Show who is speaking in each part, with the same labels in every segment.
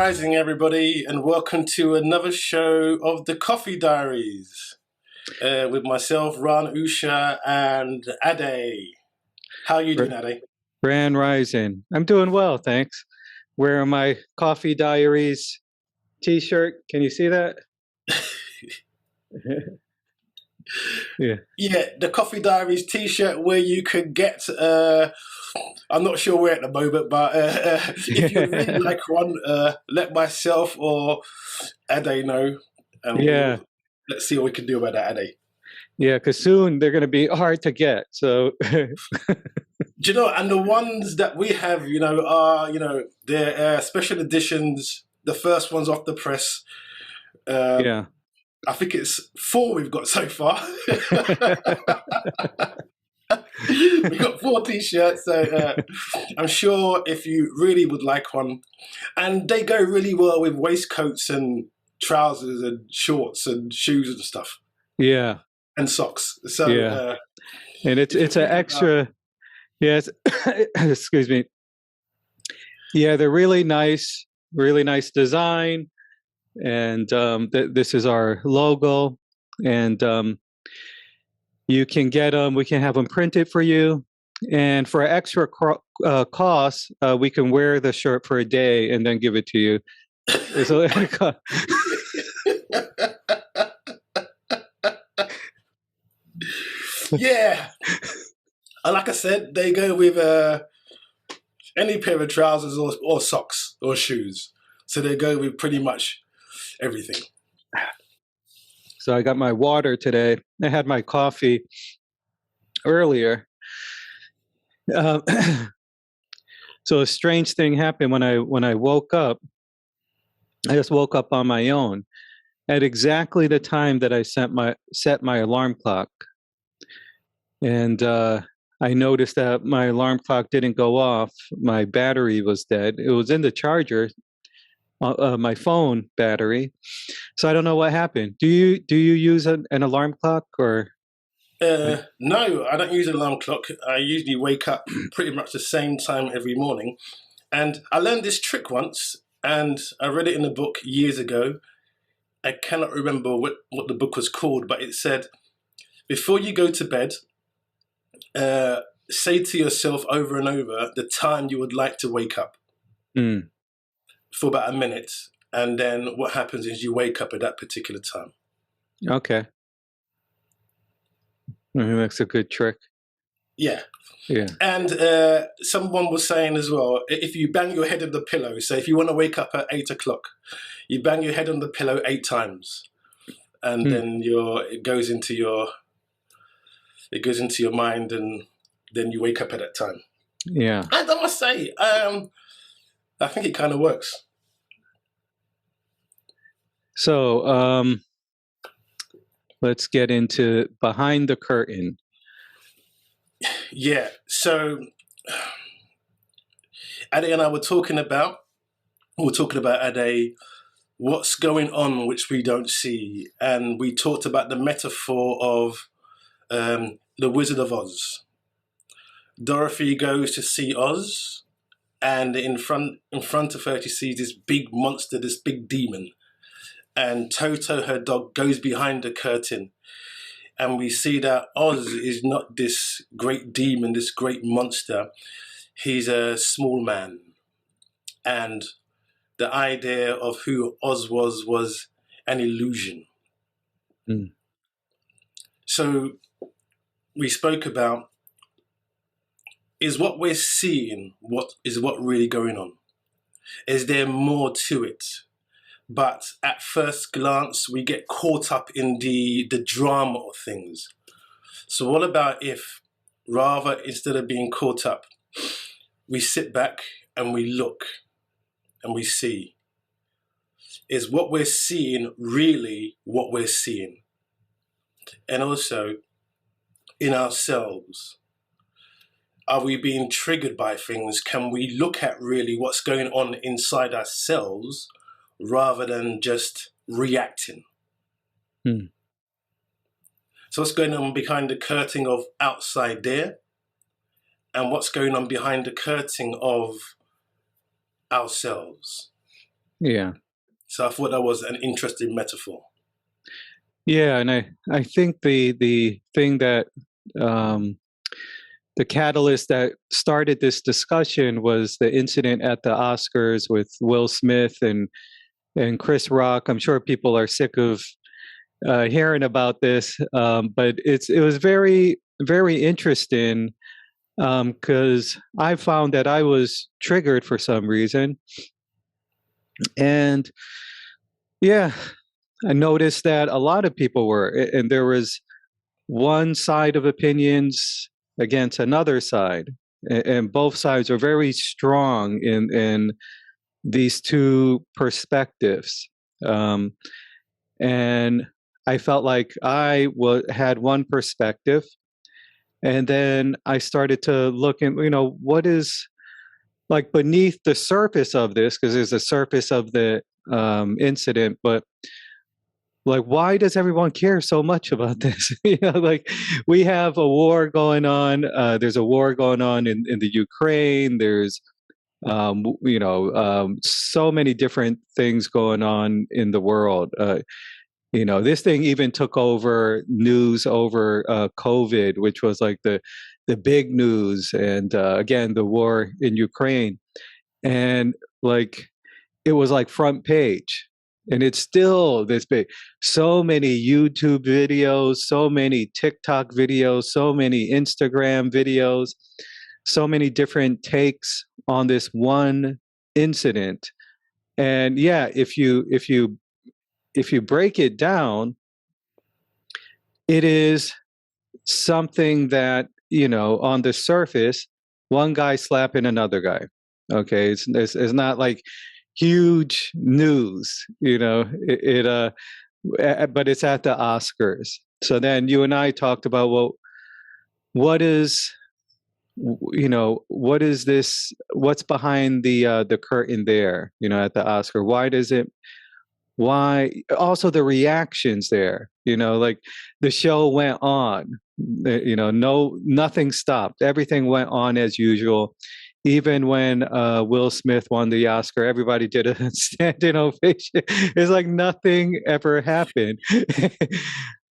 Speaker 1: Rising, everybody, and welcome to another show of the Coffee Diaries with myself, Ron, Usha, and Ade. How are you doing, Ade?
Speaker 2: Grand Rising. I'm doing well, thanks. Wearing my Coffee Diaries t-shirt. Can you see that?
Speaker 1: Yeah, the Coffee Diaries t-shirt where you could get, I'm not sure where at the moment, but if you really like one, let myself or Ade know. And let's see what we can do about that, Ade.
Speaker 2: Yeah, because soon they're going to be hard to get. So,
Speaker 1: do you know? And the ones that we have, are they're special editions. The first one's off the press.
Speaker 2: yeah.
Speaker 1: I think it's 4 we've got so far. We got 4 t-shirts, so I'm sure if you really would like one, and they go really well with waistcoats and trousers and shorts and shoes and stuff.
Speaker 2: Yeah.
Speaker 1: And socks. So
Speaker 2: and it's an extra. Yes. Excuse me. Yeah, they're really nice design, and this is our logo, and you can get them. We can have them printed for you, and for extra cost, we can wear the shirt for a day and then give it to you.
Speaker 1: Yeah, and like I said, they go with any pair of trousers or socks or shoes. So they go with pretty much everything.
Speaker 2: So I got my water today. I had my coffee earlier. So a strange thing happened when I woke up. I just woke up on my own at exactly the time that I set my alarm clock. And I noticed that my alarm clock didn't go off. My battery was dead. It was in the charger, my phone battery. So I don't know what happened. Do you use an alarm clock or?
Speaker 1: No, I don't use an alarm clock. I usually wake up pretty much the same time every morning. And I learned this trick once, and I read it in a book years ago. I cannot remember what the book was called, but it said, before you go to bed, say to yourself over and over the time you would like to wake up for about a minute. And then what happens is you wake up at that particular time.
Speaker 2: Okay. I mean, that's a good trick.
Speaker 1: Yeah.
Speaker 2: Yeah.
Speaker 1: And someone was saying as well, if you bang your head on the pillow, so if you want to wake up at 8 o'clock, you bang your head on the pillow 8 times. And then it goes into your mind, and then you wake up at that time.
Speaker 2: Yeah.
Speaker 1: And I must say, I think it kind of works.
Speaker 2: So let's get into behind the curtain.
Speaker 1: Yeah. So Ade and I were talking about Ade, what's going on which we don't see, and we talked about the metaphor of the Wizard of Oz. Dorothy goes to see Oz, and in front of her she sees this big monster, this big demon. And Toto, her dog, goes behind the curtain. And we see that Oz is not this great demon, this great monster. He's a small man. And the idea of who Oz was an illusion. So we spoke about, is what we're seeing what really going on? Is there more to it? But at first glance, we get caught up in the drama of things. So what about if, rather, instead of being caught up, we sit back and we look and we see? Is what we're seeing really what we're seeing? And also, in ourselves, are we being triggered by things? Can we look at really what's going on inside ourselves rather than just reacting? So what's going on behind the curtain of outside there, and what's going on behind the curtain of ourselves?
Speaker 2: Yeah.
Speaker 1: So I thought that was an interesting metaphor.
Speaker 2: Yeah, and I think the thing that um, the catalyst that started this discussion was the incident at the Oscars with Will Smith and Chris Rock. I'm sure people are sick of hearing about this, but it was very interesting because I found that I was triggered for some reason, and yeah, I noticed that a lot of people were, and there was one side of opinions against another side, and both sides are very strong in these two perspectives. Um, and I felt like had one perspective, and then I started to look at, what is like beneath the surface of this, because there's a surface of the incident, but like, why does everyone care so much about this? Like, we have a war going on. There's a war going on in the Ukraine. There's so many different things going on in the world. This thing even took over news over COVID, which was like the big news, and again the war in Ukraine, and like it was like front page, and it's still this big. So many YouTube videos, so many TikTok videos, so many Instagram videos, so many different takes on this one incident. And yeah, if you break it down, it is something that, on the surface, one guy slapping another guy. Okay, it's not like huge news, but it's at the Oscars. So then you and I talked about, well, what is what is this? What's behind the curtain there? At the Oscar, why does it? Why also the reactions there? Like the show went on. No, nothing stopped. Everything went on as usual. Even when Will Smith won the Oscar, everybody did a standing ovation. It's like nothing ever happened.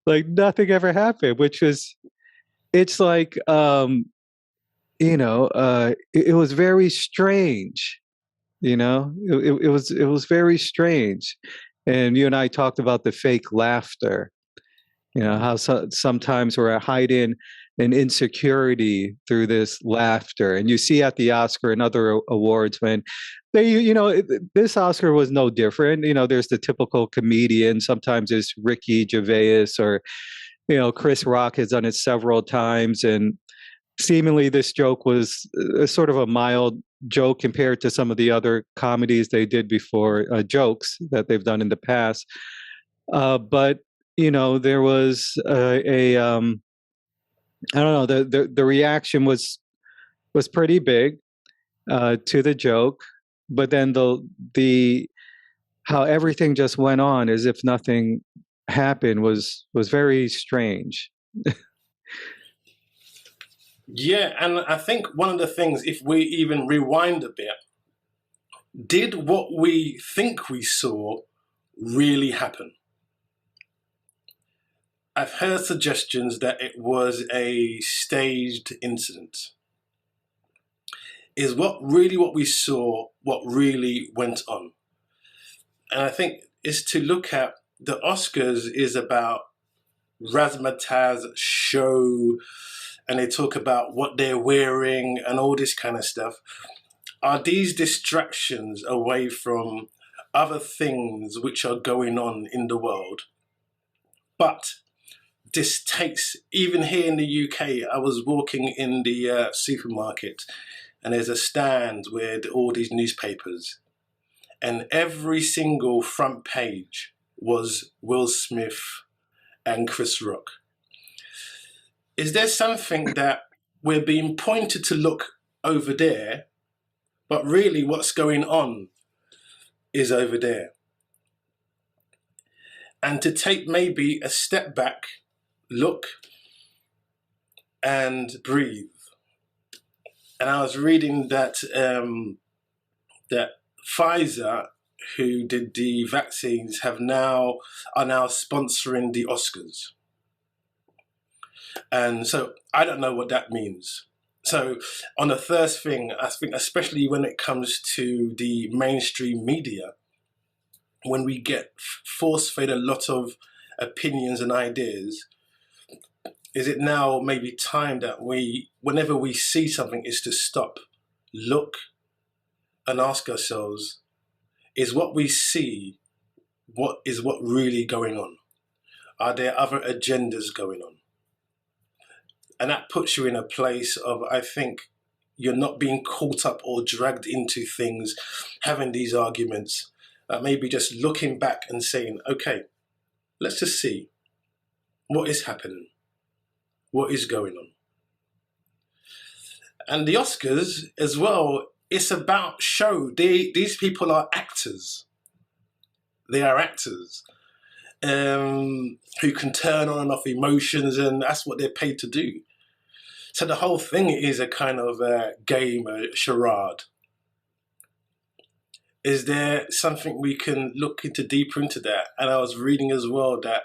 Speaker 2: Like nothing ever happened, which was, it's like, it was very strange. It was very strange. And you and I talked about the fake laughter. How sometimes we're hiding an insecurity through this laughter, and you see at the Oscar and other awards when they, this Oscar was no different. There's the typical comedian. Sometimes it's Ricky Gervais, or Chris Rock has done it several times, and seemingly this joke was sort of a mild joke compared to some of the other comedies they did before, jokes that they've done in the past. But there was I don't know, the reaction was pretty big to the joke, but then the how everything just went on as if nothing happened was very strange.
Speaker 1: Yeah, and I think one of the things, if we even rewind a bit, did what we think we saw really happen? I've heard suggestions that it was a staged incident. Is what we saw, what really went on? And I think is to look at the Oscars is about razzmatazz show, and they talk about what they're wearing and all this kind of stuff. Are these distractions away from other things which are going on in the world? But this takes, even here in the UK, I was walking in the supermarket, and there's a stand with all these newspapers, and every single front page was Will Smith and Chris Rock. Is there something that we're being pointed to look over there, but really what's going on is over there? And to take maybe a step back, look and breathe. And I was reading that that Pfizer who did the vaccines are now sponsoring the Oscars. And so I don't know what that means. So on the first thing, I think especially when it comes to the mainstream media, when we get force-fed a lot of opinions and ideas, is it now maybe time that whenever we see something, is to stop, look, and ask ourselves, is what we see, what really going on? Are there other agendas going on? And that puts you in a place of, I think, you're not being caught up or dragged into things, having these arguments, maybe just looking back and saying, okay, let's just see what is happening, what is going on. And the Oscars as well, it's about show. These people are actors. They are actors who can turn on and off emotions, and that's what they're paid to do. So the whole thing is a kind of a game, a charade. Is there something we can look into deeper into that? And I was reading as well that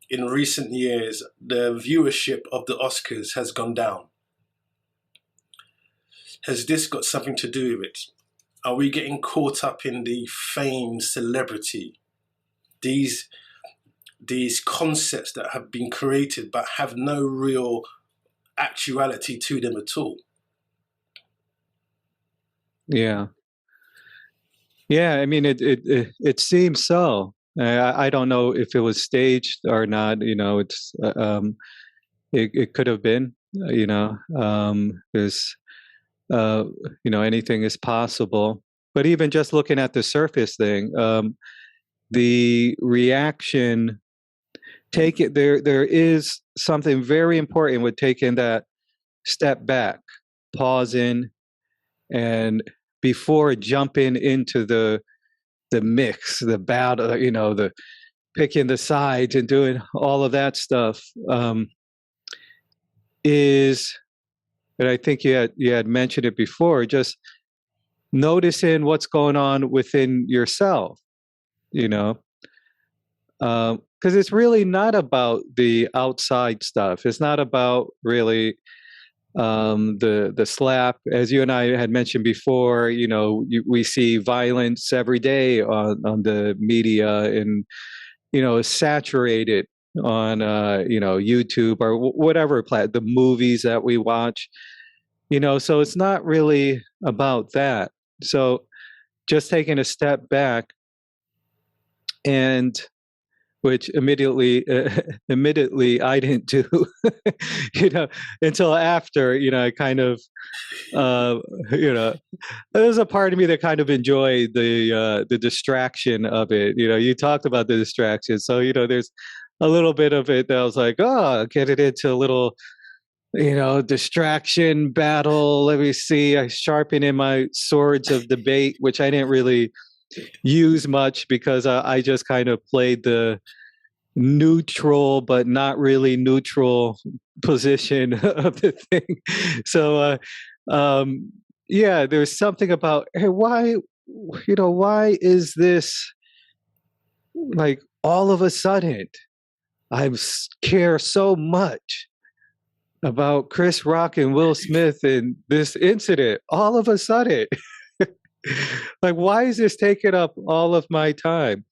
Speaker 1: in recent years, the viewership of the Oscars has gone down. Has this got something to do with it? Are we getting caught up in the fame, celebrity, these concepts that have been created but have no real actuality to them at all?
Speaker 2: Yeah. I mean, it seems so. I don't know if it was staged or not. It's it could have been. There's anything is possible. But even just looking at the surface thing, the reaction, there is something very important with taking that step back, pausing, and before jumping into the mix, the battle, the picking the sides and doing all of that stuff, is, and I think you had mentioned it before, just noticing what's going on within yourself, because it's really not about the outside stuff. It's not about really the slap, as you and I had mentioned before. We see violence every day on the media, and is saturated on YouTube or whatever the movies that we watch. So it's not really about that. So just taking a step back, and which admittedly I didn't do, until after, I kind of, there's a part of me that kind of enjoyed the distraction of it. You talked about the distraction. So, there's a little bit of it that I was like, oh, get it into a little, distraction battle. Let me see. I sharpen in my swords of debate, which I didn't really use much because I just kind of played the neutral but not really neutral position of the thing. So there's something about, hey, why is this, like, all of a sudden I care so much about Chris Rock and Will Smith and this incident all of a sudden? Like, why is this taking up all of my time?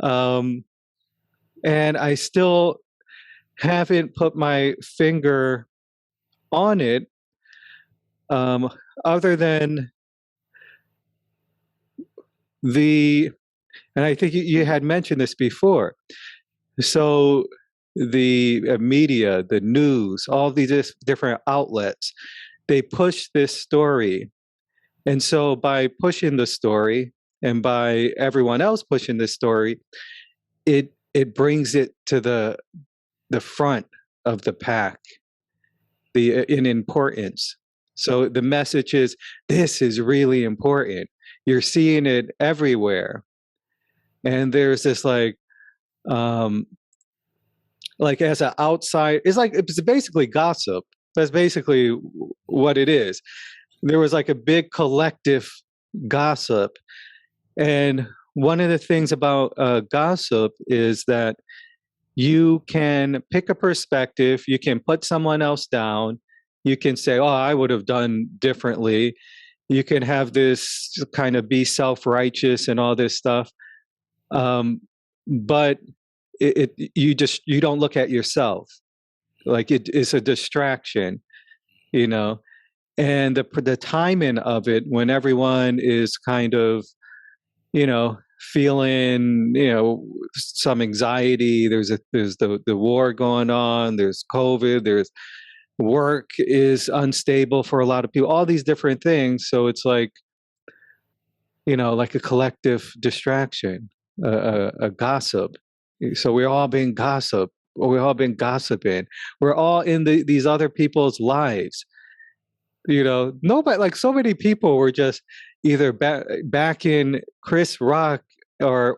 Speaker 2: And I still haven't put my finger on it, other than and I think you had mentioned this before. So the media, the news, all these different outlets, they push this story. And so by pushing the story, and by everyone else pushing this story, it brings it to the front of the pack, in importance. So the message is, this is really important. You're seeing it everywhere. And there's this like as an outside, it's basically gossip. That's basically what it is. There was like a big collective gossip. And one of the things about gossip is that you can pick a perspective, you can put someone else down, you can say, "Oh, I would have done differently." You can have this kind of be self-righteous and all this stuff, but you don't look at yourself. Like it is a distraction, you know. And the timing of it, when everyone is kind of, feeling, some anxiety. There's the war going on. There's COVID. There's work is unstable for a lot of people. All these different things. So it's like, like a collective distraction, a gossip. So we're all being gossip. Or we're all been gossiping. We're all in these other people's lives. Nobody, like so many people were just either back in Chris Rock or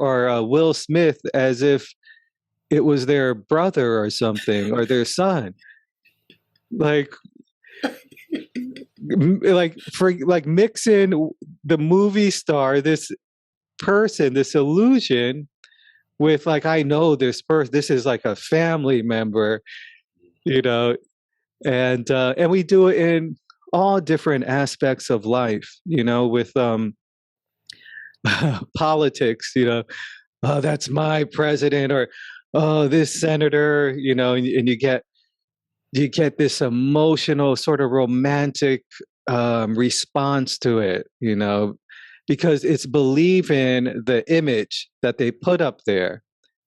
Speaker 2: Will Smith as if it was their brother or something or their son. Like like mixing the movie star, this person, this illusion with like, I know this person, this is like a family member, you know, and we do it in all different aspects of life, with politics, oh, that's my president, or oh, this senator, and you get this emotional sort of romantic response to it, because it's believing the image that they put up there.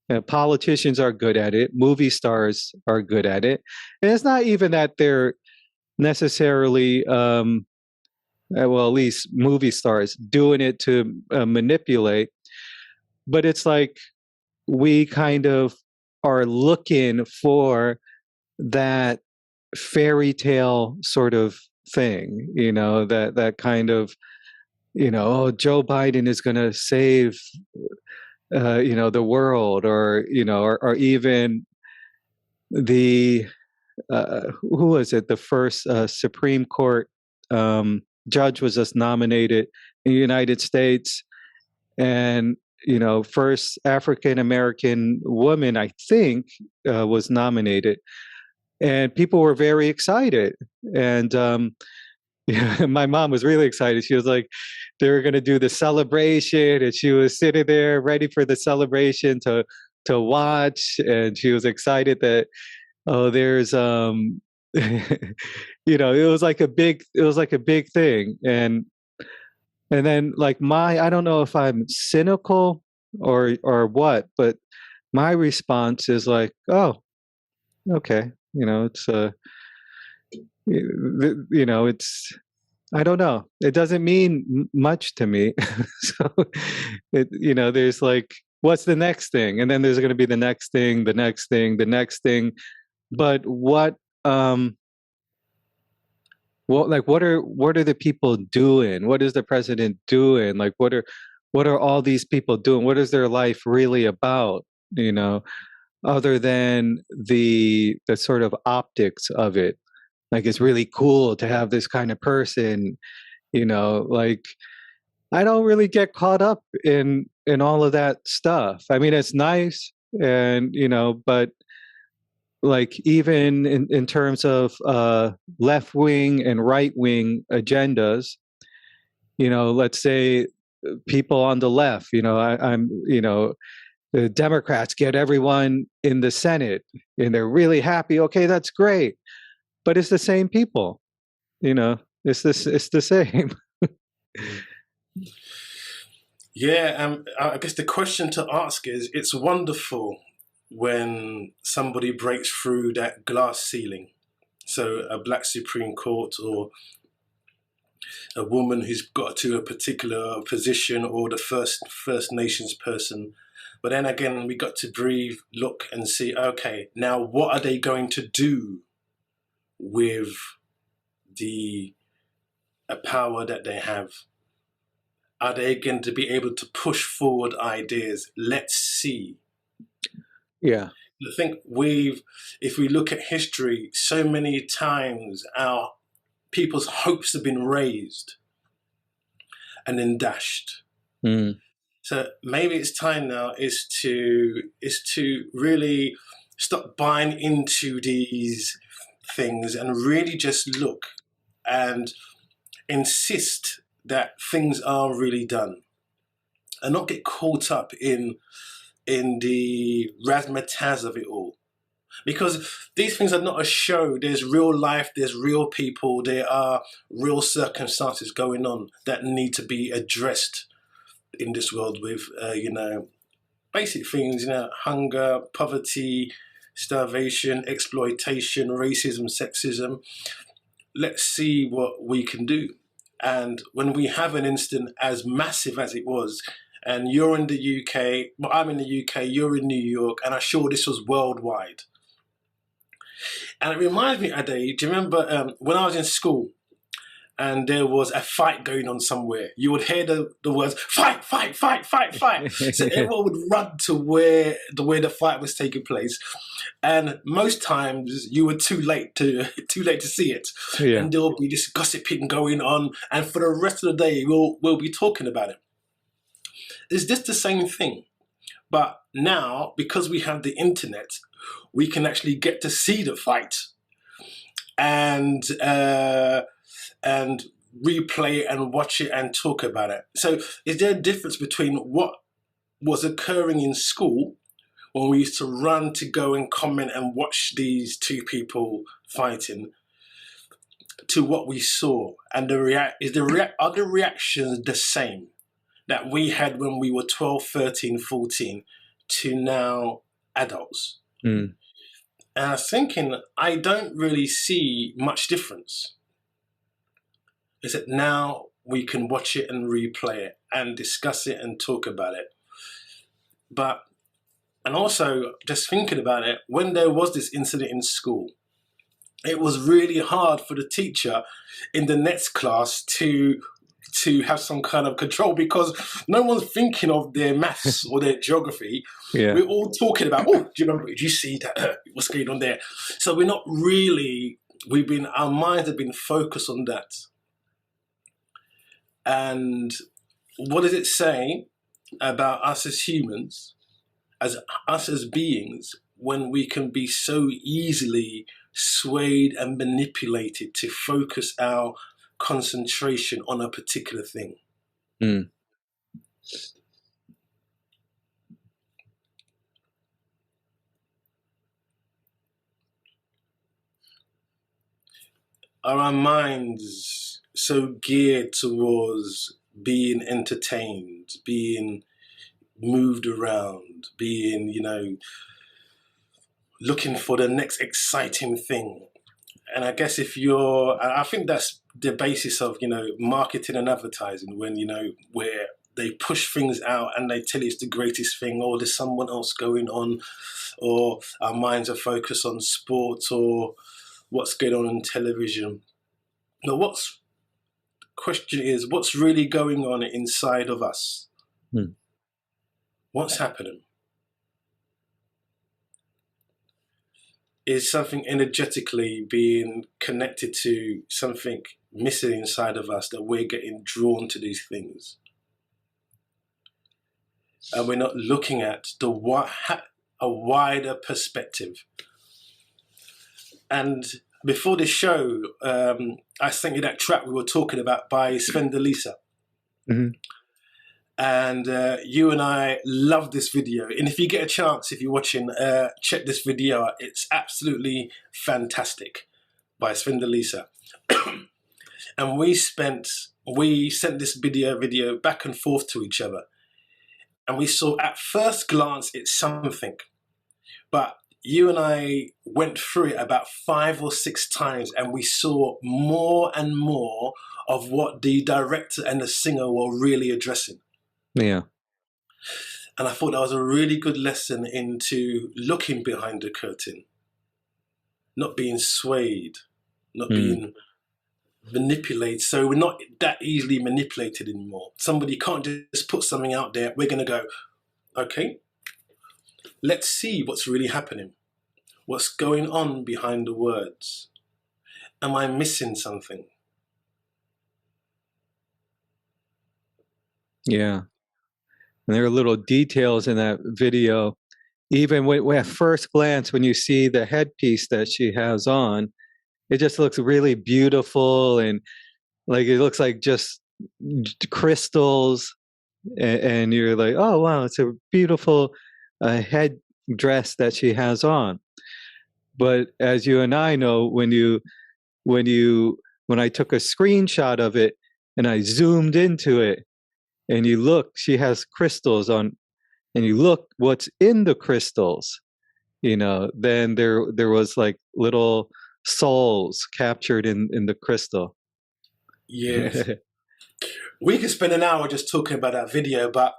Speaker 2: And politicians are good at it. Movie stars are good at it. And it's not even that they're necessarily, well, at least movie stars doing it to manipulate, but it's like we kind of are looking for that fairy tale sort of thing, that kind of, oh, Joe Biden is going to save, the world, or, or even the, who was it? The first Supreme Court judge was just nominated in the United States, and first African American woman, I think, was nominated, and people were very excited. And yeah, my mom was really excited. She was like, they were going to do the celebration, and she was sitting there ready for the celebration to watch, and she was excited that, oh, there's it was like a big thing. And then, like, I don't know if I'm cynical or what, but my response is like, oh, okay, it's it's, I don't know, it doesn't mean much to me. So there's like, what's the next thing, and then there's going to be the next thing, the next thing, the next thing. But um what are the people doing? What is the president doing? Like, what are all these people doing? What is their life really about? Other than the sort of optics of it. Like, it's really cool to have this kind of person, like, I don't really get caught up in all of that stuff. I mean, it's nice, and but like, even in terms of left wing and right wing agendas, let's say people on the left, I'm, the Democrats get everyone in the Senate and they're really happy. Okay, that's great. But it's the same people, it's the same.
Speaker 1: Yeah, I guess the question to ask is, it's wonderful when somebody breaks through that glass ceiling. So a black Supreme Court, or a woman who's got to a particular position, or the First Nations person. But then again, we got to breathe, look, and see, okay, now what are they going to do with the power that they have? Are they going to be able to push forward ideas? Let's see.
Speaker 2: Yeah.
Speaker 1: I think if we look at history, so many times our people's hopes have been raised and then dashed.
Speaker 2: Mm.
Speaker 1: So maybe it's time now is to really stop buying into these things and really just look and insist that things are really done, and not get caught up in the razzmatazz of it all. Because these things are not a show. There's real life, there's real people, there are real circumstances going on that need to be addressed in this world with, basic things, hunger, poverty, starvation, exploitation, racism, sexism. Let's see what we can do. And when we have an incident as massive as it was, and you're in the UK, well, I'm in the UK, you're in New York, and I'm sure this was worldwide. And it reminds me, Ade, do you remember when I was in school and there was a fight going on somewhere? You would hear the words, fight, fight, fight, fight, fight. So everyone would run to where the fight was taking place. And most times you were too late to see it.
Speaker 2: Yeah.
Speaker 1: And there'll be this gossiping going on. And for the rest of the day, we'll be talking about it. It's just the same thing. But now, because we have the internet, we can actually get to see the fight and replay it and watch it and talk about it. So is there a difference between what was occurring in school when we used to run to go and comment and watch these two people fighting, to what we saw? And are the reactions the same that we had when we were 12, 13, 14 to now adults?
Speaker 2: Mm.
Speaker 1: And I was thinking, I don't really see much difference. Is that now we can watch it and replay it and discuss it and talk about it. And also just thinking about it, when there was this incident in school, it was really hard for the teacher in the next class to have some kind of control, because no one's thinking of their maths or their geography.
Speaker 2: Yeah.
Speaker 1: We're all talking about, oh, do you remember, did you see that? What's going on there? So we're not really, our minds have been focused on that. And what does it say about us as humans, as us as beings, when we can be so easily swayed and manipulated to focus our concentration on a particular thing?
Speaker 2: Mm.
Speaker 1: Are our minds so geared towards being entertained, being moved around, being, looking for the next exciting thing? And I guess I think that's the basis of, marketing and advertising, when, where they push things out and they tell you it's the greatest thing, or there's someone else going on, or our minds are focused on sports or what's going on television. Now, question is, what's really going on inside of us? What's happening? Is something energetically being connected to something missing inside of us, that we're getting drawn to these things? And we're not looking at a wider perspective. And before this show, I sent you that track we were talking about by Sven Delisa.
Speaker 2: Mm-hmm.
Speaker 1: And you and I love this video. And if you get a chance, if you're watching, check this video out. It's absolutely fantastic, by Sven Delisa. And we sent this video back and forth to each other. And we saw, at first glance, it's something. But you and I went through it about 5 or 6 times, and we saw more and more of what the director and the singer were really addressing.
Speaker 2: Yeah.
Speaker 1: And I thought that was a really good lesson into looking behind the curtain, not being swayed, not being manipulated. So we're not that easily manipulated anymore. Somebody can't just put something out there. We're going to go, okay, let's see what's really happening. What's going on behind the words? Am I missing something?
Speaker 2: Yeah. And there are little details in that video. Even at first glance, when you see the headpiece that she has on, it just looks really beautiful, and like it looks like just crystals, and you're like, oh wow, it's a beautiful head dress that she has on. But as you and I know, when I took a screenshot of it and I zoomed into it, and you look, she has crystals on, and you look what's in the crystals, then there was like little souls captured in the crystal.
Speaker 1: Yes. We could spend an hour just talking about that video, but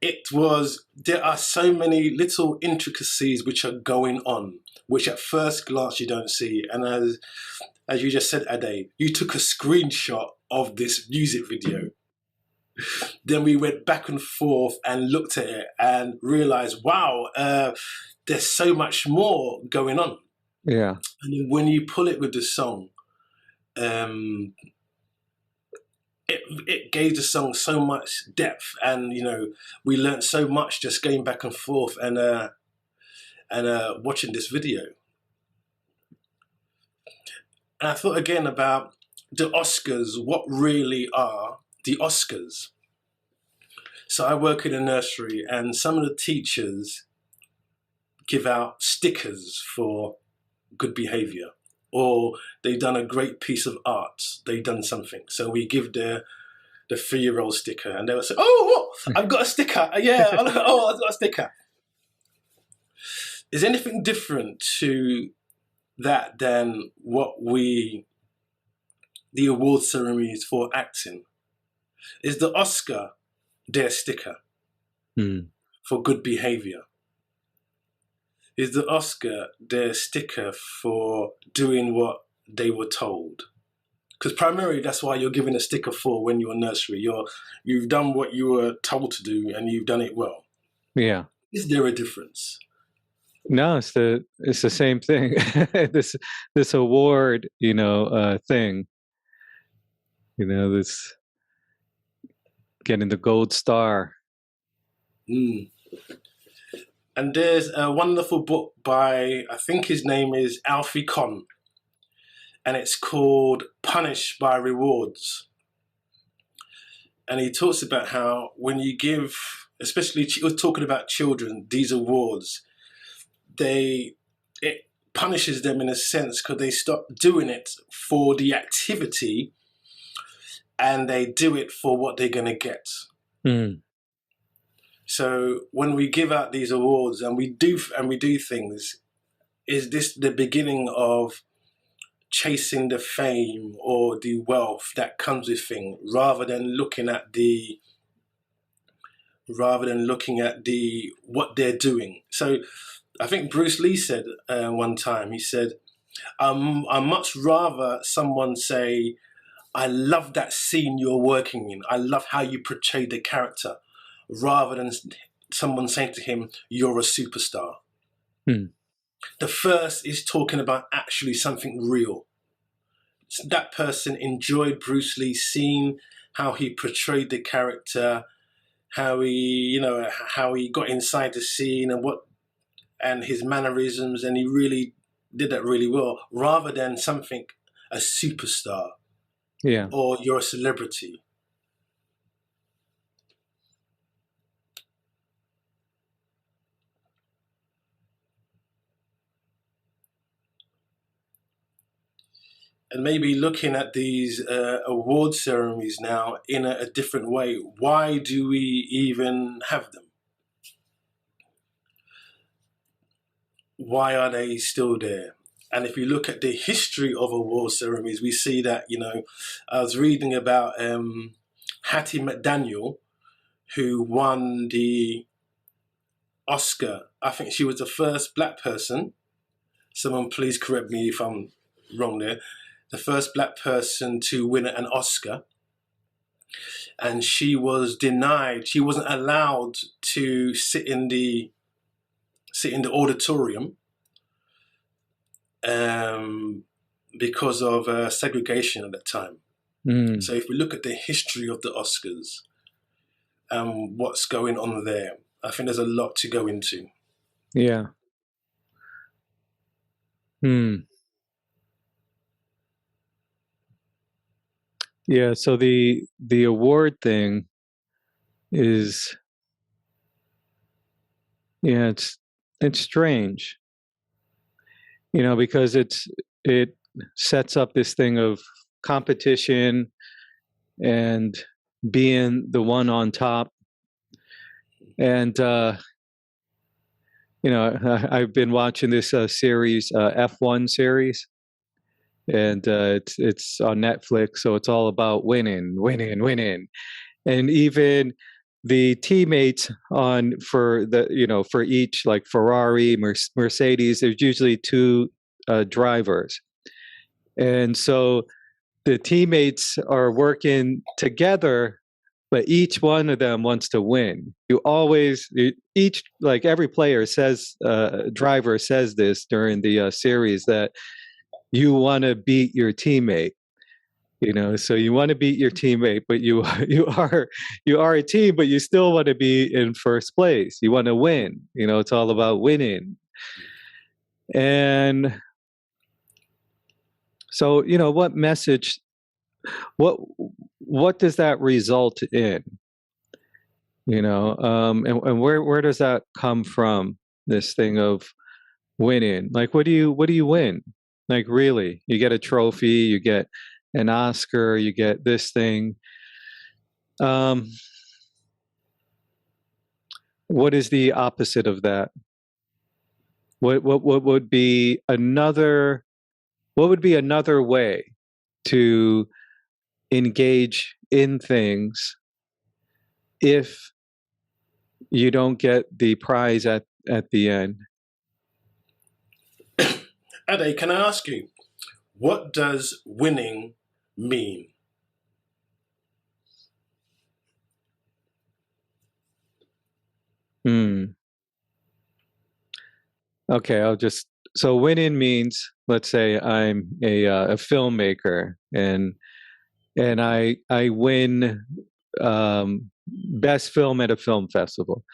Speaker 1: there are so many little intricacies which are going on, which at first glance you don't see. And as you just said, Ade, you took a screenshot of this music video. Then we went back and forth and looked at it and realized, wow, there's so much more going on.
Speaker 2: Yeah.
Speaker 1: And when you pull it with the song, it gave the song so much depth, and we learned so much just going back and forth and watching this video. And I thought again about the Oscars. What really are the Oscars? So I work in a nursery, and some of the teachers give out stickers for good behavior, or they've done a great piece of art, they've done something. So we give the 3-year-old sticker, and they will say, oh, what? I've got a sticker. Yeah, oh, I've got a sticker. Is anything different to that than the award ceremonies for acting? Is the Oscar their sticker for good behavior? Is the Oscar their sticker for doing what they were told? Because primarily that's why you're given a sticker for when you're a nursery. You've done what you were told to do, and you've done it well.
Speaker 2: Yeah.
Speaker 1: Is there a difference?
Speaker 2: No, it's the same thing. this award, thing. This getting the gold star.
Speaker 1: And there's a wonderful book by, I think his name is Alfie Kohn, and it's called Punished by Rewards. And he talks about how when you give, especially he was talking about children, these awards, it punishes them in a sense because they stop doing it for the activity, and they do it for what they're going to get. So when we give out these awards and we do things, is this the beginning of chasing the fame or the wealth that comes with things, rather than looking at what they're doing? So I think Bruce Lee said one time, he said, I'd much rather someone say, I love that scene you're working in, I love how you portray the character, rather than someone saying to him, you're a superstar. The first is talking about actually something real. That person enjoyed Bruce Lee's scene, how he portrayed the character, how he got inside the scene and his mannerisms, and he really did that really well, rather than a superstar.
Speaker 2: Yeah.
Speaker 1: Or you're a celebrity. And maybe looking at these award ceremonies now in a different way. Why do we even have them? Why are they still there? And if you look at the history of award ceremonies, we see that, I was reading about Hattie McDaniel, who won the Oscar. I think she was the first black person. Someone please correct me if I'm wrong there. The first black person to win an Oscar. And she was denied. She wasn't allowed to sit in the auditorium because of segregation at that time. So if we look at the history of the Oscars, and what's going on there. I think there's a lot to go into.
Speaker 2: Yeah. Yeah, so the award thing is, yeah, it's strange, because it sets up this thing of competition and being the one on top. And I've been watching this series, F1 series, and it's on Netflix, so it's all about winning, winning, winning. And even the teammates on for the for each, like Ferrari, Mercedes, there's usually two drivers, and so the teammates are working together, but each one of them wants to win. Each, like every player says, driver says this during the series, that you want to beat your teammate. So you want to beat your teammate, but you are a team, but you still want to be in first place. You want to win. It's all about winning. And so, what message, what does that result in? And where does that come from? This thing of winning, like, what do you win? Like, really, you get a trophy, you get an Oscar, you get this thing. What is the opposite of that? What would be another? What would be another way to engage in things if you don't get the prize at the end?
Speaker 1: Ade, can I ask you, what does winning mean?
Speaker 2: Okay, so winning means, let's say I'm a filmmaker, and I win best film at a film festival.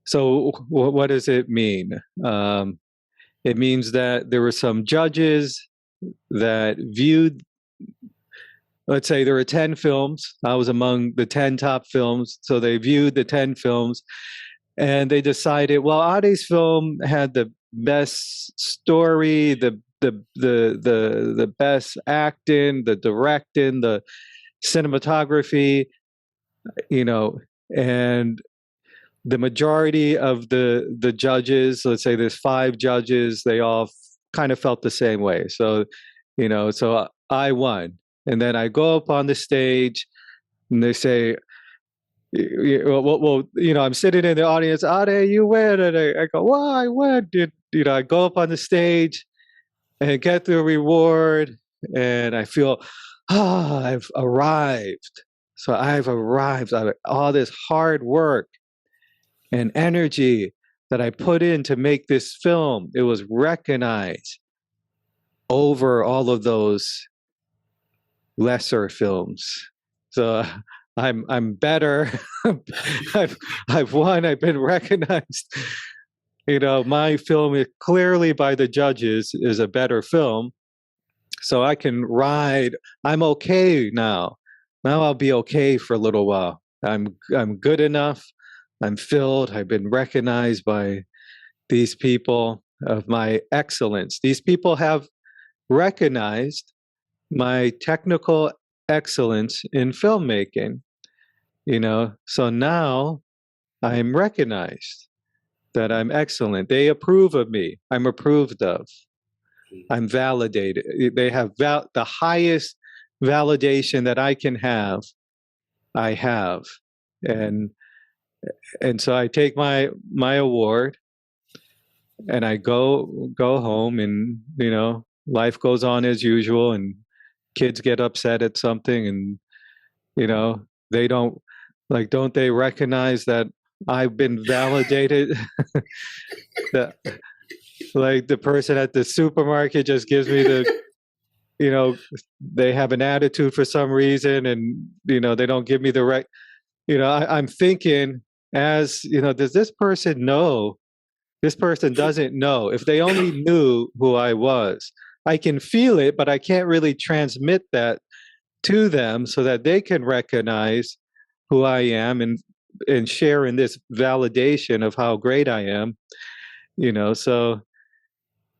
Speaker 2: So what does it mean? It means that there were some judges that viewed, let's say there were 10 films. I was among the 10 top films. So they viewed the 10 films, and they decided, well, Ade's film had the best story, the best acting, the directing, the cinematography, and the majority of the judges, let's say there's 5 judges, they all kind of felt the same way. So, so I won. And then I go up on the stage and they say, well, I'm sitting in the audience, Ade, you win. And I go, well, I win. I go up on the stage and get the reward, and I feel, I've arrived. So I've arrived. All this hard work and energy that I put in to make this film, it was recognized over all of those lesser films. So I'm better. I've won. I've been recognized. My film is clearly by the judges is a better film. So I can ride. I'm okay now. Now I'll be okay for a little while. I'm good enough. I'm filled. I've been recognized by these people of my excellence. These people have recognized my technical excellence in filmmaking. So now I'm recognized that I'm excellent. They approve of me. I'm approved of. I'm validated. They have the highest validation that I can have. I have, and so I take my award, and I go home, and life goes on as usual, and kids get upset at something, and they don't they recognize that I've been validated? That, like, the person at the supermarket just gives me they have an attitude for some reason, and they don't give me the right, I'm thinking, as does this person know? This person doesn't know. If they only knew who I was, I can feel it, but I can't really transmit that to them so that they can recognize who I am and share in this validation of how great I am. So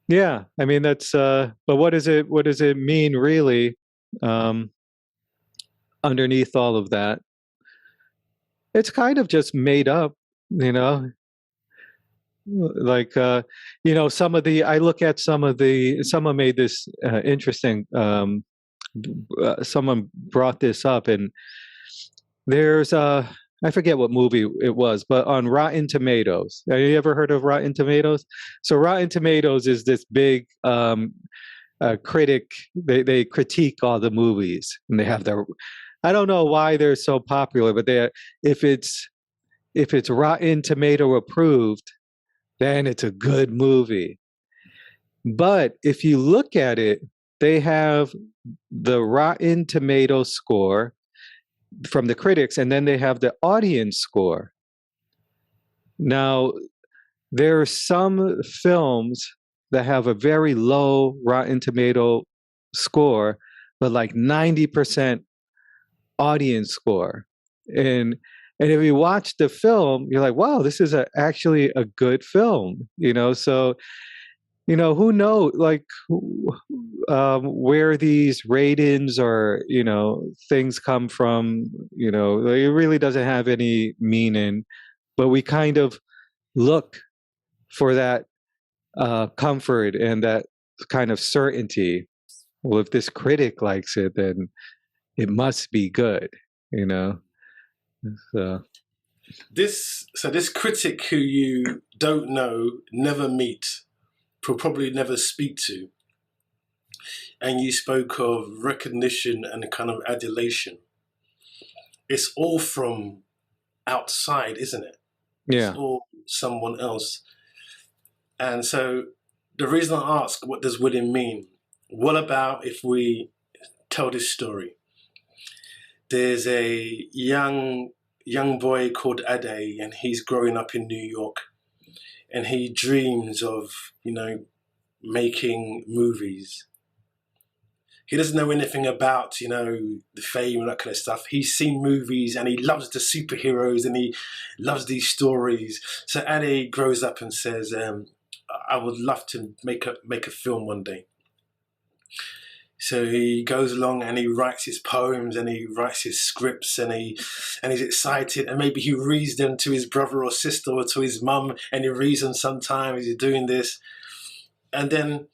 Speaker 2: yeah, I mean that's but what does it mean really um underneath all of that? It's kind of just made up, you know. Like some of the I look at some of the someone made this interesting someone brought this up, and there's I forget what movie it was, but on Rotten Tomatoes. Have you ever heard of Rotten Tomatoes? So Rotten Tomatoes is this big critic. They critique all the movies, and they have their. I don't know why they're so popular, but they if it's if it's Rotten Tomato approved, then it's a good movie. But if you look at it, they have the Rotten Tomato score from the critics, and then they have the audience score. Now, there are some films that have a very low Rotten Tomato score, but like 90% audience score. And if you watch the film, you're like, wow, this is actually a good film, So who knows, like, where these ratings or things come from. Like, it really doesn't have any meaning, but we kind of look for that comfort and that kind of certainty. Well, if this critic likes it, then it must be good, you know. So
Speaker 1: this critic who you don't know, never meet, will probably never speak to, and you spoke of recognition and kind of adulation. It's all from outside, isn't it? It's
Speaker 2: yeah.
Speaker 1: all someone else. And so the reason I ask, what does winning mean? What about if we tell this story? There's a young boy called Ade, and he's growing up in New York, and he dreams of, making movies. He doesn't know anything about, the fame and that kind of stuff. He's seen movies and he loves the superheroes and he loves these stories. So Ade grows up and says, I would love to make a film one day. So he goes along and he writes his poems and he writes his scripts and he's excited, and maybe he reads them to his brother or sister or to his mum, and he reads them sometimes. He's doing this, and then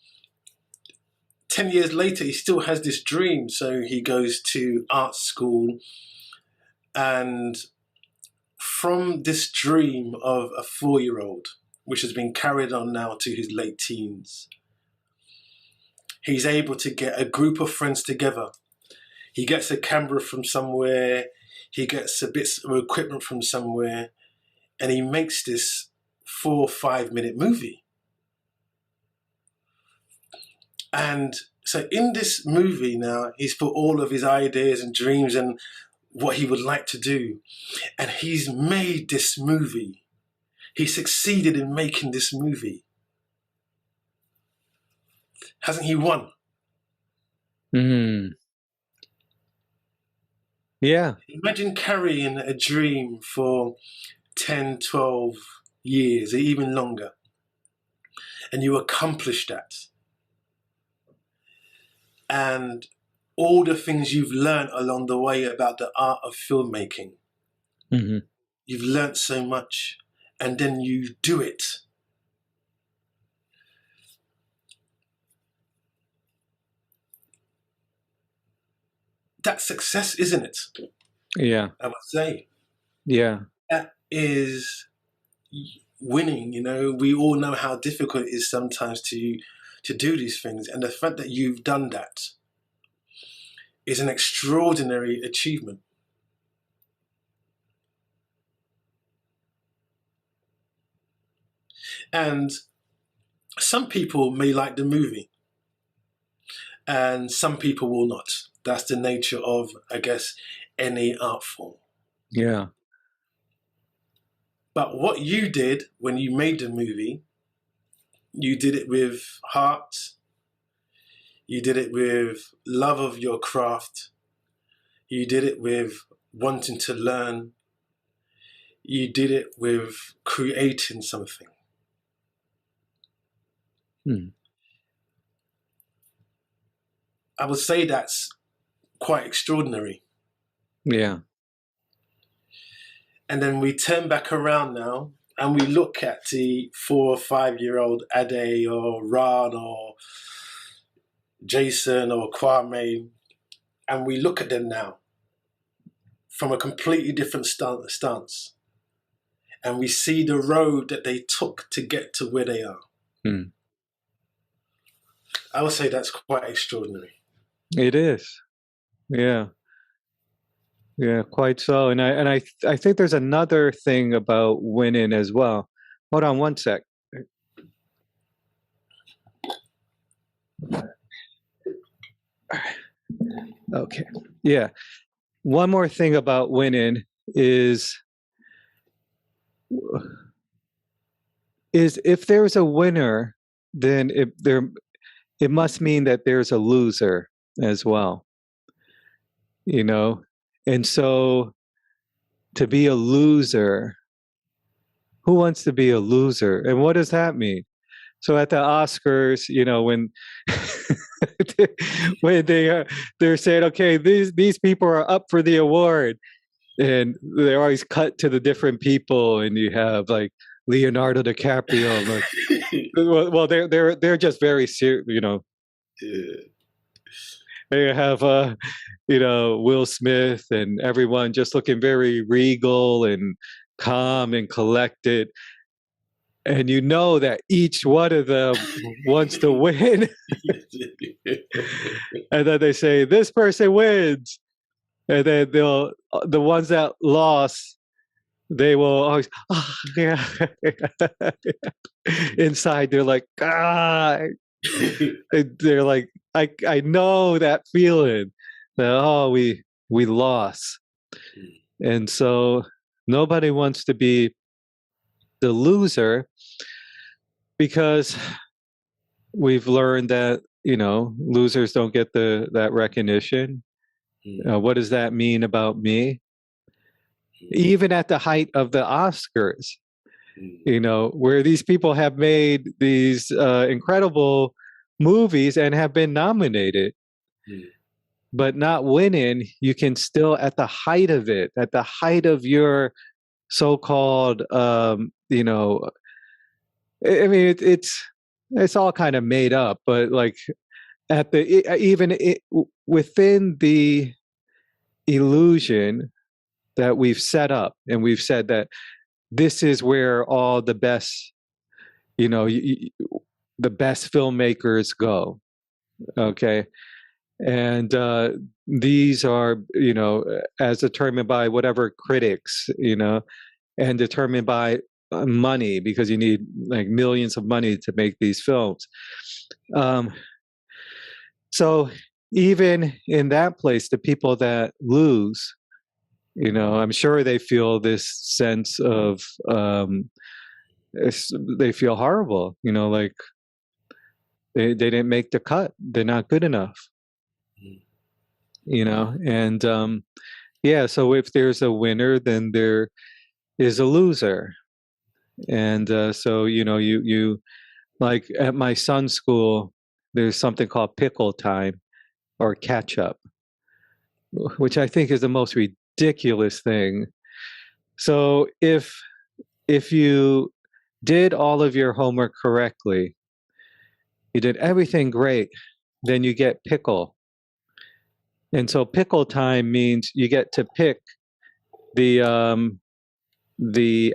Speaker 1: 10 years later he still has this dream. So he goes to art school, and from this dream of a 4-year-old, which has been carried on now to his late teens, he's able to get a group of friends together. He gets a camera from somewhere, he gets a bit of equipment from somewhere, and he makes this 4 or 5 minute movie. And so in this movie now, he's put all of his ideas and dreams and what he would like to do. And he's made this movie. He succeeded in making this movie. Hasn't he won?
Speaker 2: Mm. Yeah.
Speaker 1: Imagine carrying a dream for 10, 12 years, or even longer, and you accomplish that. And all the things you've learned along the way about the art of filmmaking.
Speaker 2: Mm-hmm.
Speaker 1: You've learned so much, and then you do it. That's success, isn't it?
Speaker 2: Yeah.
Speaker 1: I would say.
Speaker 2: Yeah.
Speaker 1: That is winning. We all know how difficult it is sometimes to do these things, and the fact that you've done that is an extraordinary achievement. And some people may like the movie, and some people will not. That's the nature of, I guess, any art form.
Speaker 2: Yeah.
Speaker 1: But what you did when you made the movie, you did it with heart, you did it with love of your craft, you did it with wanting to learn, you did it with creating something. I would say that's quite extraordinary.
Speaker 2: Yeah.
Speaker 1: And then we turn back around now and we look at the 4 or 5-year-old Ade or Ron or Jason or Kwame, and we look at them now from a completely different stance. And we see the road that they took to get to where they are. I would say that's quite extraordinary.
Speaker 2: It is. Yeah. Yeah, quite so. And I think there's another thing about winning as well. Hold on one sec. Okay. Yeah. One more thing about winning is if there's a winner, then it must mean that there's a loser as well. You know? And so to be a loser, who wants to be a loser? And what does that mean? So at the Oscars, you know, when when they're saying, okay, these people are up for the award, and they're always cut to the different people, and you have like Leonardo DiCaprio, like, well, they're just very serious, you know.
Speaker 1: Yeah.
Speaker 2: They have you know, Will Smith and everyone just looking very regal and calm and collected. And you know that each one of them wants to win. And then they say, this person wins. And then the ones that lost, they will always, oh, yeah. Inside, they're like, ah. They're like, I know that feeling that, oh, we lost. And so nobody wants to be the loser, because we've learned that, you know, losers don't get that recognition. What does that mean about me? Even at the height of the Oscars, you know, where these people have made these incredible movies and have been nominated, but not winning, you can still, at the height of it, at the height of your so-called, you know, I mean, it's all kind of made up, but like at within the illusion that we've set up, and we've said that this is where all the best, you know, the best filmmakers go. Okay. And these are, you know, as determined by whatever critics, you know, and determined by money, because you need like millions of money to make these films. So even in that place, the people that lose, you know, I'm sure they feel this sense of, they feel horrible, you know, like they didn't make the cut. They're not good enough, you know? And yeah, so if there's a winner, then there is a loser. And so, you know, you like at my son's school, there's something called pickle time or catch up, which I think is the most ridiculous thing. So if you did all of your homework correctly, you did everything great, then you get pickle. And so pickle time means you get to pick the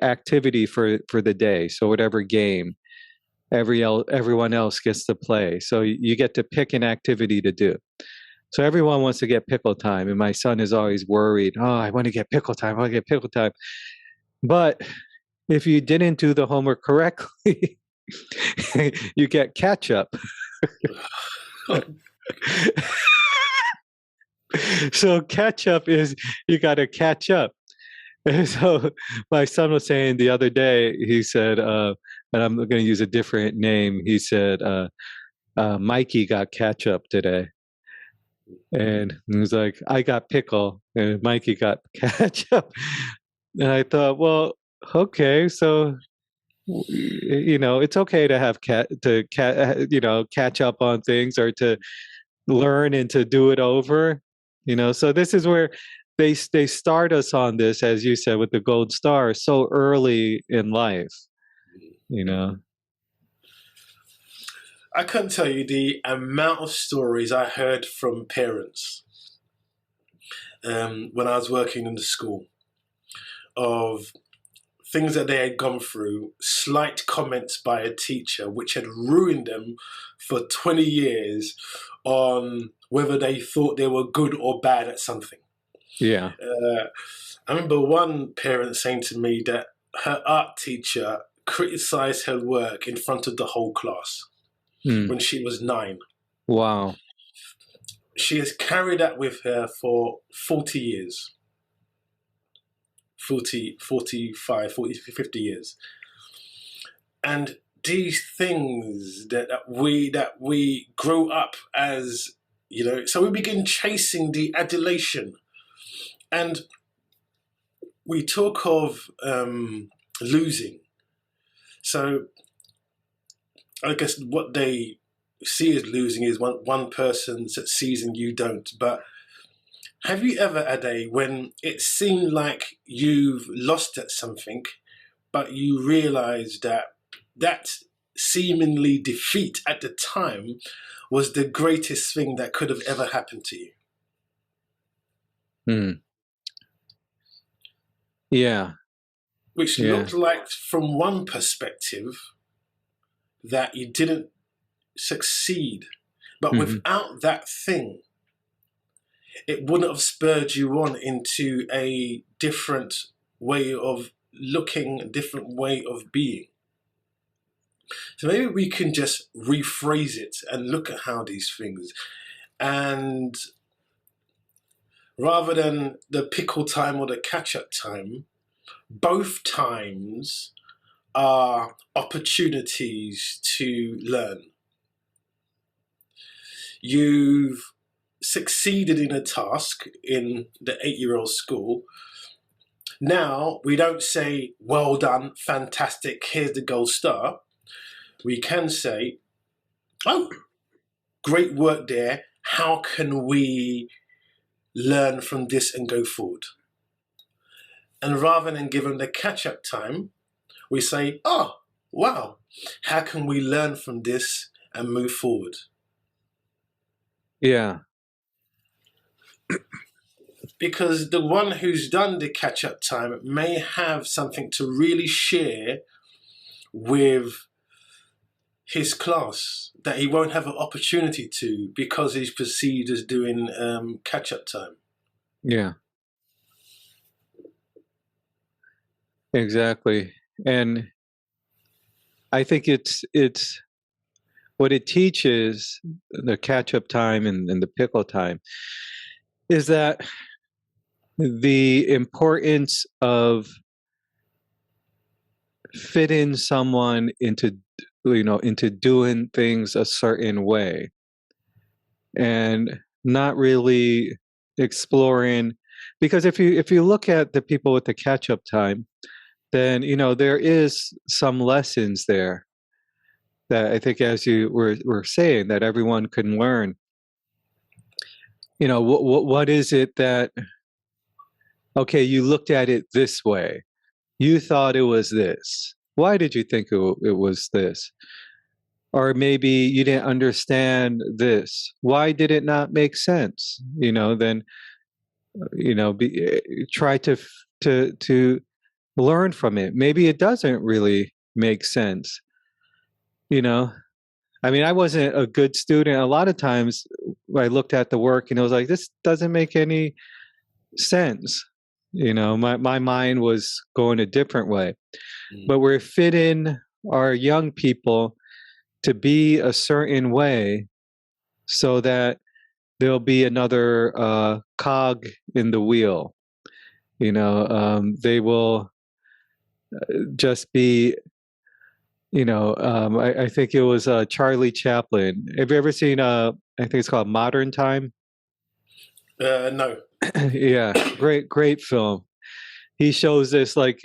Speaker 2: activity for the day. So whatever game everyone else gets to play. So you get to pick an activity to do. So everyone wants to get pickle time, and my son is always worried. Oh, I want to get pickle time. I want to get pickle time. But if you didn't do the homework correctly, you get catch up. So catch up is you got to catch up. And so my son was saying the other day, he said, and I'm going to use a different name. He said, Mikey got ketchup today. And he was like, I got pickle and Mikey got ketchup. And I thought, well, okay, so it's okay to have catch up on things or to learn and to do it over. So this is where they start us on this, as you said, with the gold star so early in life.
Speaker 1: I couldn't tell you the amount of stories I heard from parents when I was working in the school of things that they had gone through, slight comments by a teacher which had ruined them for 20 years on whether they thought they were good or bad at something.
Speaker 2: Yeah.
Speaker 1: I remember one parent saying to me that her art teacher criticized her work in front of the whole class when she was 9.
Speaker 2: Wow.
Speaker 1: She has carried that with her for 40 years. 40, 45, 40, 50 years. And these things that we grow up as, so we begin chasing the adulation. And we talk of losing. So I guess what they see as losing is one person succeeds and you don't. But have you ever, Ade, when it seemed like you've lost at something, but you realize that seemingly defeat at the time was the greatest thing that could have ever happened to you?
Speaker 2: Yeah.
Speaker 1: Which looked like, from one perspective, that you didn't succeed. But without that thing, it wouldn't have spurred you on into a different way of looking, a different way of being. So maybe we can just rephrase it and look at how these things, and rather than the pickle time or the catch-up time, both times are opportunities to learn. You've succeeded in a task in the 8-year-old school. Now, we don't say, well done, fantastic, here's the gold star. We can say, oh, great work there. How can we learn from this and go forward? And rather than give them the catch-up time, we say, oh, wow, how can we learn from this and move forward?
Speaker 2: Yeah.
Speaker 1: Because the one who's done the catch-up time may have something to really share with his class that he won't have an opportunity to because he's perceived as doing catch-up time.
Speaker 2: Yeah. Exactly. And I think it's what it teaches, the catch-up time and the pickle time, is that the importance of fitting someone into doing things a certain way and not really exploring, because if you look at the people with the catch-up time, then there is some lessons there that I think, as you were saying, that everyone can learn. What is it that, okay, you looked at it this way, you thought it was this, why did you think it was this? Or maybe you didn't understand this, why did it not make sense? Then try to learn from it. Maybe it doesn't really make sense. I mean, I wasn't a good student. A lot of times I looked at the work and it was like, this doesn't make any sense. My mind was going a different way. But we're fitting our young people to be a certain way so that there'll be another cog in the wheel. They will just be, I think it was Charlie Chaplin. Have you ever seen, I think it's called Modern Time?
Speaker 1: No.
Speaker 2: Yeah, great film. He shows this, like,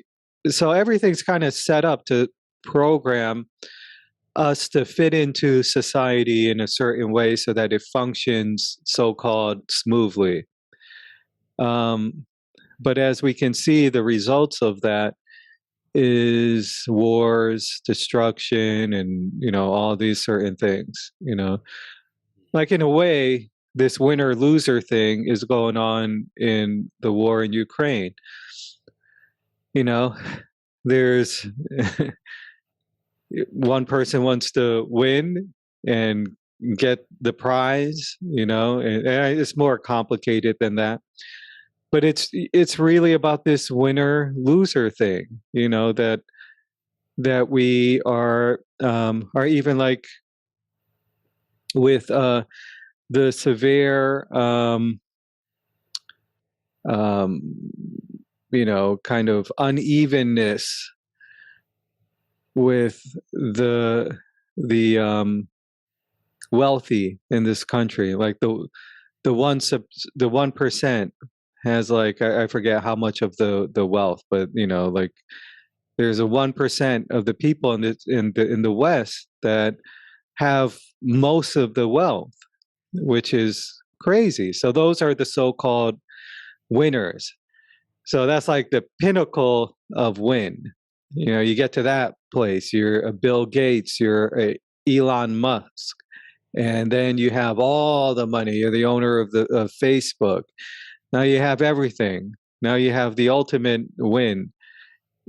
Speaker 2: so everything's kind of set up to program us to fit into society in a certain way so that it functions so-called smoothly. But as we can see, the results of that is wars, destruction, and all these certain things. Like, in a way, this winner loser thing is going on in the war in Ukraine. There's one person wants to win and get the prize, and it's more complicated than that. But it's really about this winner loser thing, that we are even like with the severe kind of unevenness with the wealthy in this country. Like the 1% has, like, I forget how much of the wealth, but like there's a 1% of the people in the West that have most of the wealth, which is crazy. So those are the so-called winners. So that's like the pinnacle of win. You get to that place, you're a Bill Gates, you're a Elon Musk, and then you have all the money. You're the owner of Facebook. Now you have everything. Now you have the ultimate win.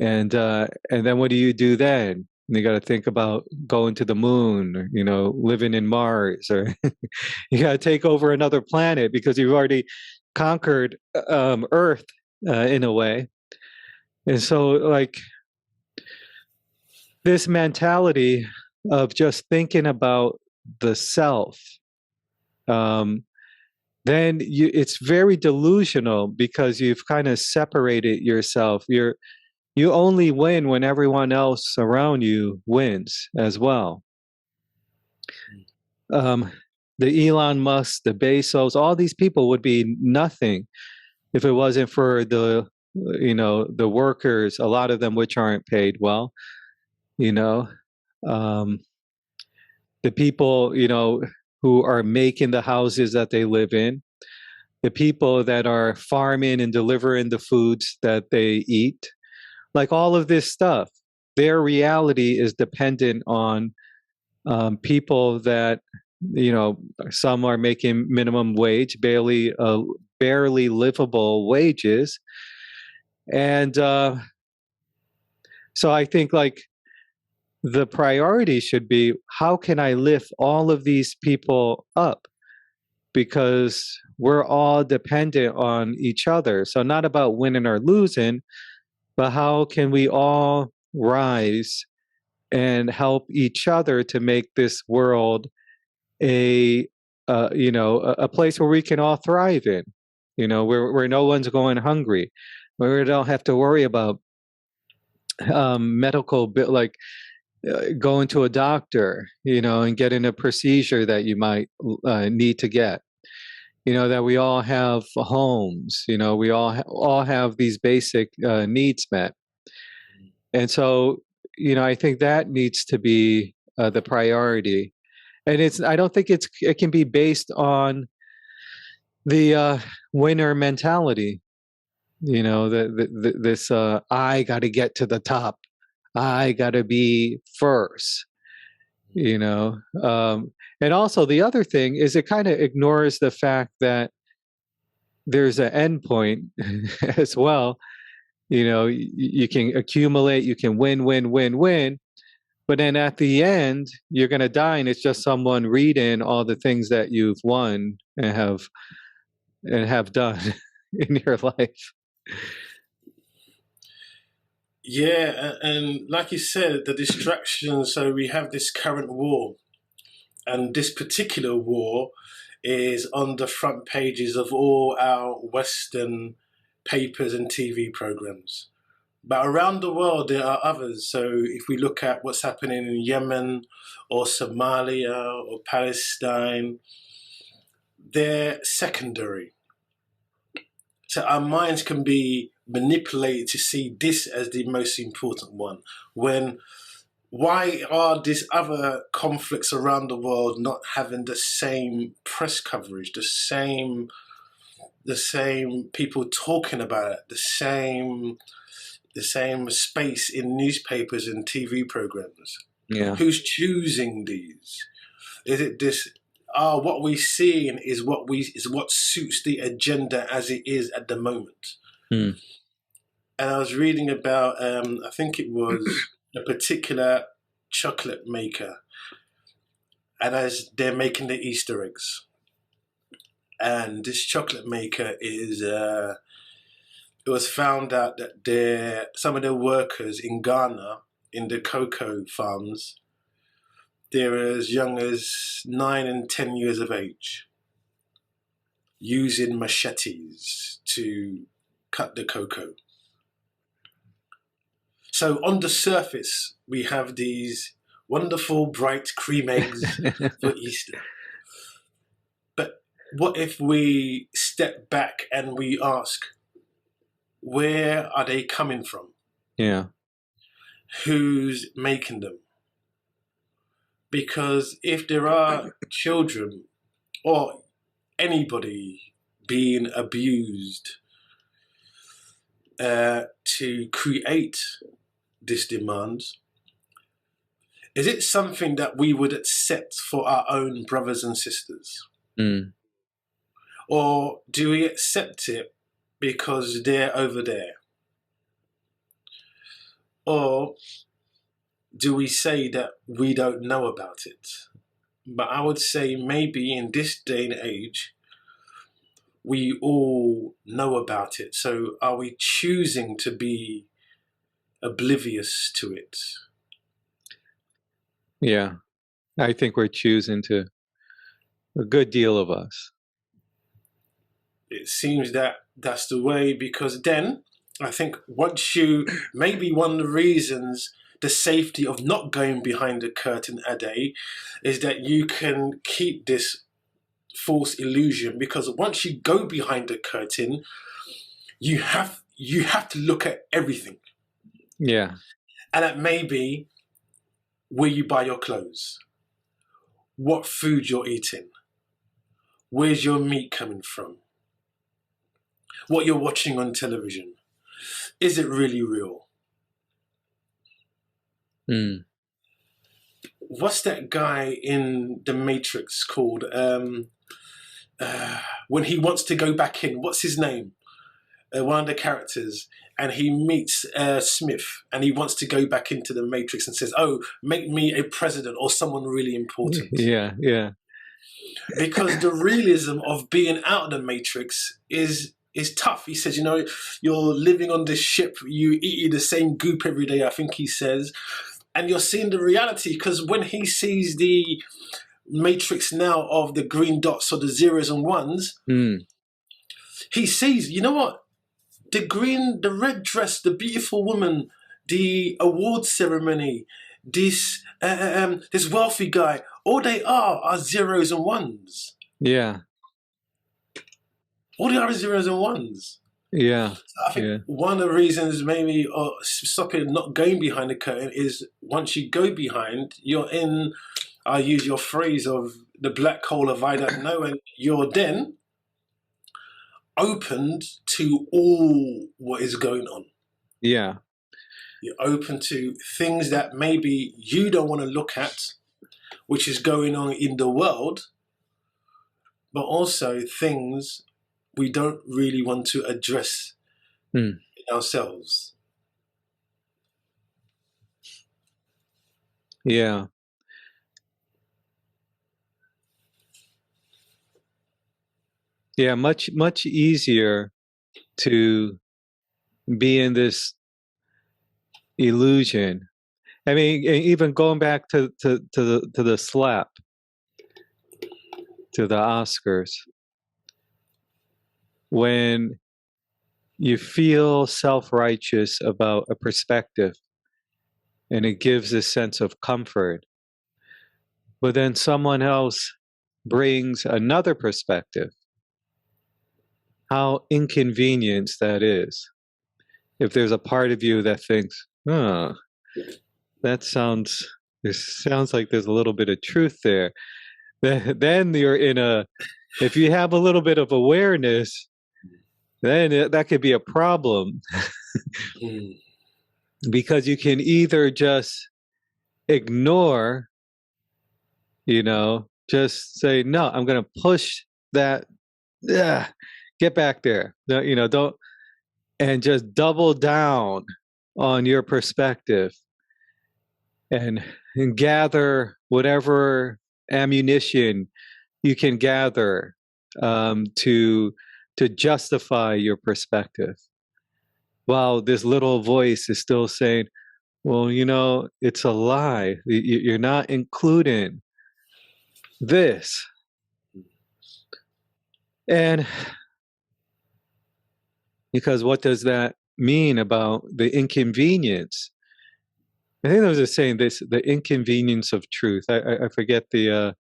Speaker 2: And then what do you do then? You got to think about going to the moon, living in Mars, or you got to take over another planet because you've already conquered Earth in a way. And so, like, this mentality of just thinking about the self, then it's very delusional because you've kind of separated yourself. You only win when everyone else around you wins as well. The Elon Musk, the Bezos, all these people would be nothing if it wasn't for the workers, a lot of them which aren't paid well. The people who are making the houses that they live in, the people that are farming and delivering the foods that they eat, like all of this stuff, their reality is dependent on people that some are making minimum wage, barely livable wages. And so I think, like, the priority should be, how can I lift all of these people up? Because we're all dependent on each other. So not about winning or losing, but how can we all rise and help each other to make this world a place where we can all thrive in, where no one's going hungry, where we don't have to worry about medical, like going to a doctor, and getting a procedure that you might need to get. That we all have homes. We all have these basic needs met. And so, I think that needs to be the priority. And I don't think it can be based on the winner mentality. This I got to get to the top. I got to be first. And also the other thing is, it kind of ignores the fact that there's an end point as well. You can accumulate, you can win, but then at the end you're going to die, and it's just someone reading all the things that you've won and have done in your life.
Speaker 1: Yeah, and like you said, the distraction. So we have this current war, and this particular war is on the front pages of all our Western papers and TV programs. But around the world, there are others. So if we look at what's happening in Yemen or Somalia or Palestine, they're secondary. So our minds can be manipulated to see this as the most important one. Why are these other conflicts around the world not having the same press coverage, the same people talking about it, the same space in newspapers and TV programs?
Speaker 2: Yeah.
Speaker 1: Who's choosing these? Is it this? What we're seeing is what suits the agenda as it is at the moment.
Speaker 2: Hmm.
Speaker 1: And I was reading about, I think it was a particular chocolate maker, and as they're making the Easter eggs, and this chocolate maker is, it was found out that some of the workers in Ghana in the cocoa farms, they're as young as 9 and 10 years of age, using machetes to cut the cocoa. So on the surface, we have these wonderful, bright cream eggs for Easter. But what if we step back and we ask, where are they coming from?
Speaker 2: Yeah.
Speaker 1: Who's making them? Because if there are children or anybody being abused to create this demand, is it something that we would accept for our own brothers and sisters?
Speaker 2: Mm.
Speaker 1: Or do we accept it because they're over there? Or do we say that we don't know about it? But I would say maybe in this day and age, we all know about it. So are we choosing to be oblivious to it?
Speaker 2: Yeah. I think we're choosing to, a good deal of us.
Speaker 1: It seems that that's the way, because then I think maybe one of the reasons the safety of not going behind the curtain a day is that you can keep this false illusion, because once you go behind the curtain, you have to look at everything.
Speaker 2: Yeah.
Speaker 1: And that may be where you buy your clothes, what food you're eating, where's your meat coming from, what you're watching on television. Is it really real?
Speaker 2: Mm.
Speaker 1: What's that guy in The Matrix called? When he wants to go back in, what's his name? One of the characters, and he meets Smith, and he wants to go back into the Matrix and says, "Oh, make me a president or someone really important."
Speaker 2: Yeah. Yeah.
Speaker 1: Because the realism of being out of the Matrix is tough. He says, you're living on this ship, you eat the same goop every day, I think he says, and you're seeing the reality. Because when he sees the Matrix now of the green dots or the zeros and ones, he sees, you know what? The red dress, the beautiful woman, the award ceremony, this wealthy guy, all they are zeros and ones.
Speaker 2: Yeah.
Speaker 1: All they are is zeros and ones.
Speaker 2: Yeah.
Speaker 1: I think one of the reasons maybe stopping not going behind the curtain is once you go behind, you're in, I'll use your phrase of the black hole of I don't know, and you're then opened to all what is going on.
Speaker 2: Yeah.
Speaker 1: You're open to things that maybe you don't want to look at, which is going on in the world, but also things we don't really want to address in ourselves.
Speaker 2: Yeah. Yeah. Much easier to be in this illusion. I mean, even going back to the slap, to the Oscars, when you feel self-righteous about a perspective, and it gives a sense of comfort. But then someone else brings another perspective. How inconvenient that is. If there's a part of you that thinks, oh, it sounds like there's a little bit of truth there. Then you're if you have a little bit of awareness, then that could be a problem. Because you can either just ignore, just say, no, I'm going to push that, get back there. Don't, and just double down on your perspective and gather whatever ammunition you can gather to justify your perspective, while this little voice is still saying, well, it's a lie. You're not including this. And because what does that mean about the inconvenience? I think there was a saying, the inconvenience of truth. I forget there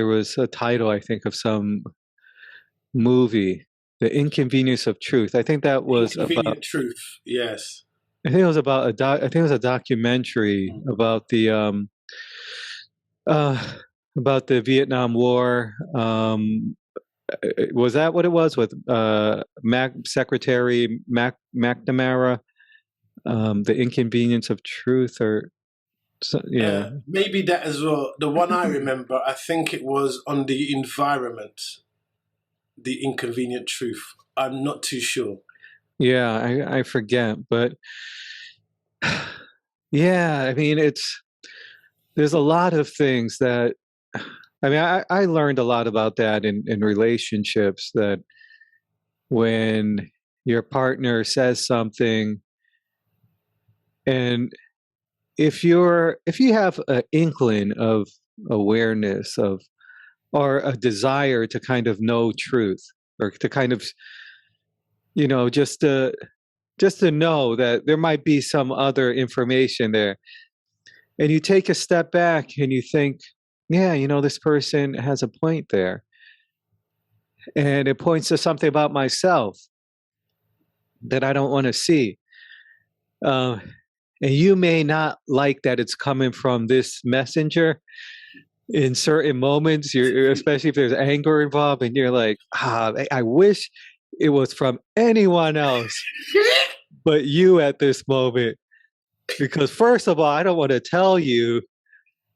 Speaker 2: was a title, I think, of some movie, The Inconvenience of Truth. I think that was
Speaker 1: Inconvenient Truth, yes.
Speaker 2: I think it was about I think it was a documentary about the Vietnam War. Was that what it was with Secretary McNamara? The Inconvenience of Truth, or yeah,
Speaker 1: maybe that as well. The one I remember, I think it was on the environment, The Inconvenient Truth. I'm not too sure.
Speaker 2: Yeah, I forget, but yeah, I mean, there's a lot of things that, I mean, I learned a lot about that in relationships, that when your partner says something, and if you have an inkling of awareness of, or a desire to kind of know truth, or to kind of, just to know that there might be some other information there, and you take a step back and you think, yeah, this person has a point there, and it points to something about myself that I don't want to see. And you may not like that it's coming from this messenger in certain moments, especially if there's anger involved, and you're like, I wish it was from anyone else but you at this moment. Because first of all, I don't want to tell you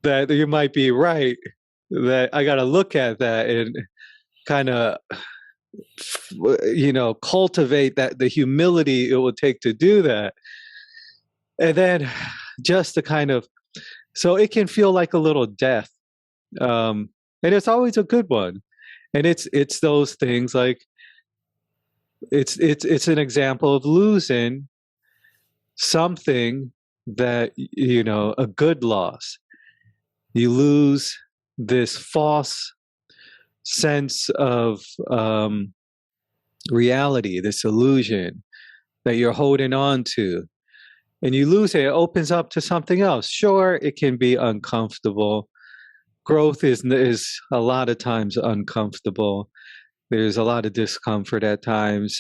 Speaker 2: that you might be right, that I got to look at that and kind of, cultivate the humility it will take to do that. And then just to kind of, so it can feel like a little death. And it's always a good one. And it's those things like, it's an example of losing something that, a good loss. You lose this false sense of reality, this illusion that you're holding on to, and you lose it. It opens up to something else. Sure, it can be uncomfortable. Growth is a lot of times uncomfortable. There's a lot of discomfort at times.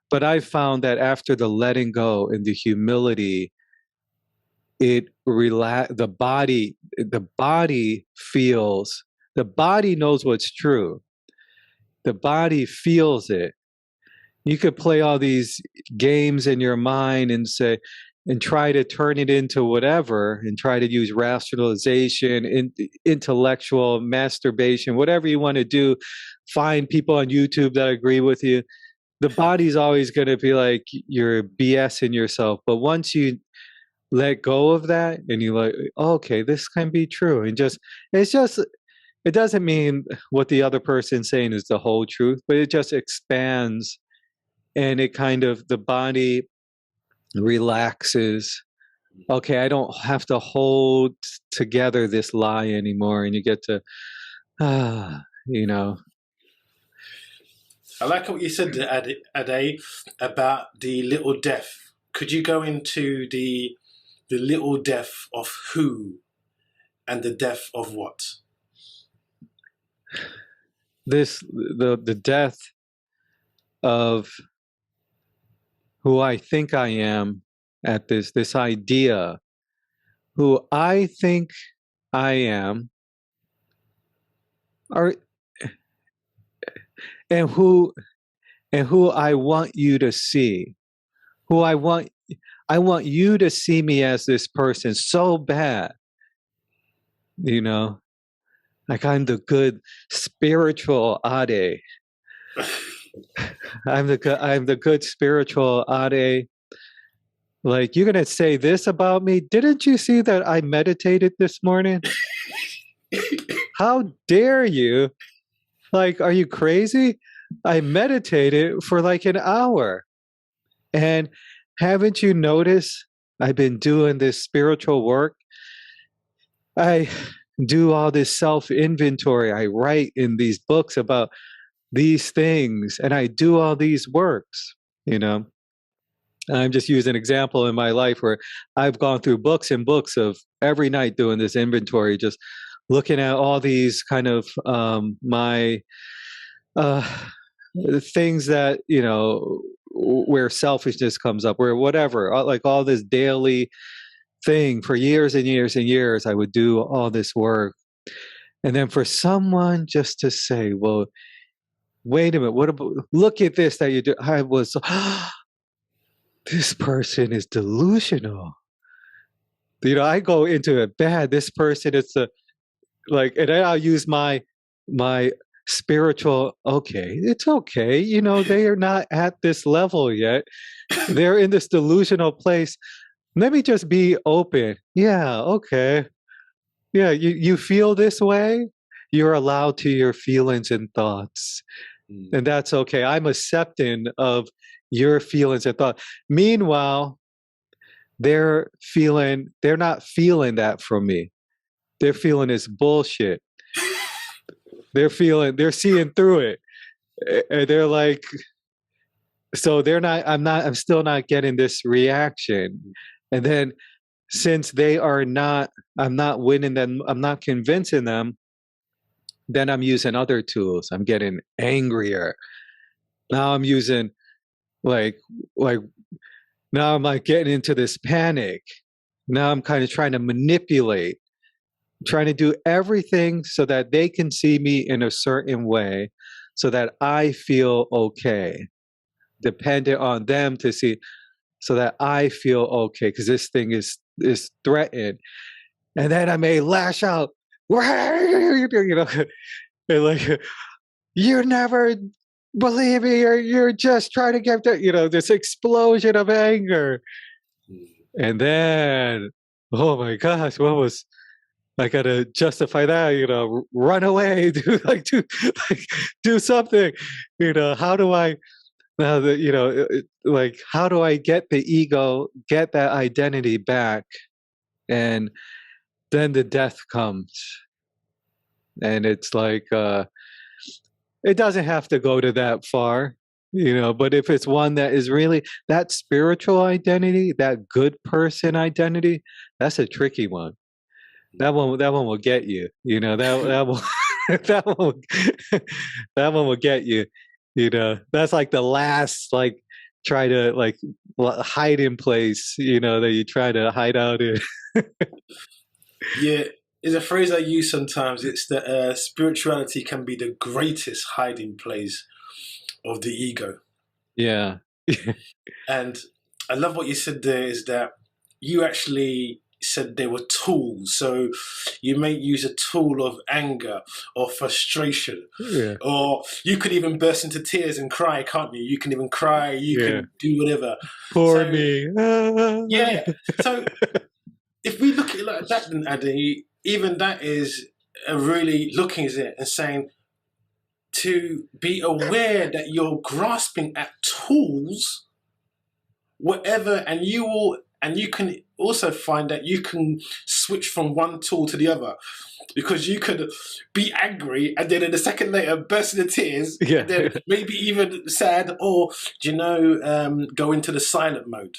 Speaker 2: But I found that after the letting go and the humility, the body feels, the body knows what's true. The body feels it. You could play all these games in your mind and try to turn it into whatever, and try to use rationalization, intellectual masturbation, whatever you want to do. Find people on YouTube that agree with you. The body's always going to be like, you're BSing yourself. But once you let go of that and you like, oh, okay, this can be true, and it doesn't mean what the other person's saying is the whole truth, but it just expands, and it kind of, the body relaxes. Okay, I don't have to hold together this lie anymore, and you get to,
Speaker 1: I like what you said, Ade, about the little death. Could you go into the little death of who and the death of what?
Speaker 2: The death of who I think I am at this idea, who I think I am, or and who I want you to see, who I want you to see me as this person so bad, you know, like I'm the good spiritual Ade. I'm the good spiritual Ade. Like, you're gonna say this about me? Didn't you see that I meditated this morning? How dare you? Like, are you crazy? I meditated for like an hour. And haven't you noticed I've been doing this spiritual work? I do all this self inventory. I write in these books about these things and I do all these works, you know. I'm just using an example in my life where I've gone through books and books of every night doing this inventory, just looking at all these kind of my uh, things that, you know, where selfishness comes up, where whatever, like all this daily thing for years and years and years, I would do all this work. And then for someone just to say, well, wait a minute, what about, look at this that you do. I was, this person is delusional. You know, I go into it bad. This person is like, and then I'll use my spiritual, okay, it's okay. You know, they are not at this level yet. They're in this delusional place. Let me just be open. Yeah, okay. Yeah, you feel this way? You're allowed to your feelings and thoughts. And that's okay. I'm accepting of your feelings and thoughts. Meanwhile, they're not feeling that from me. They're feeling this bullshit. They're seeing through it. And they're like, so I'm still not getting this reaction. And then since I'm not winning them, I'm not convincing them, then I'm using other tools. I'm getting angrier. Now I'm using like like now I'm like getting into this panic. Now I'm kind of trying to manipulate, trying to do everything so that they can see me in a certain way so that I feel okay. Dependent on them to see so that I feel okay because this thing is threatened. And then I may lash out, you know, and like you never believe me, or you're just trying to get that, you know, this explosion of anger. And then, oh my gosh, what was I gotta justify that, you know, run away, like do something, you know, how do I now that, you know, like how do I get the ego, get that identity back? And then the death comes. And it's like it doesn't have to go to that far, you know, but if it's one that is really that spiritual identity, that good person identity, that's a tricky one. That one will get you, you know, that will that one will, that one will get you, you know. That's like the last like try to like hide in place, you know, that you try to hide out in.
Speaker 1: Yeah, it's a phrase I use sometimes. It's that spirituality can be the greatest hiding place of the ego.
Speaker 2: Yeah.
Speaker 1: And I love what you said there is that you actually said they were tools. So you may use a tool of anger or frustration,
Speaker 2: Yeah.
Speaker 1: or you could even burst into tears and cry, can't you? You can even cry, you
Speaker 2: Yeah.
Speaker 1: can do whatever.
Speaker 2: Poor
Speaker 1: So,
Speaker 2: me.
Speaker 1: yeah. So if we look at it like that, then Adi, even that is really looking at it and saying to be aware that you're grasping at tools, whatever, and you will And you can also find that you can switch from one tool to the other, because you could be angry and then in a second later burst into tears,
Speaker 2: Yeah.
Speaker 1: and then maybe even sad, or go into the silent mode.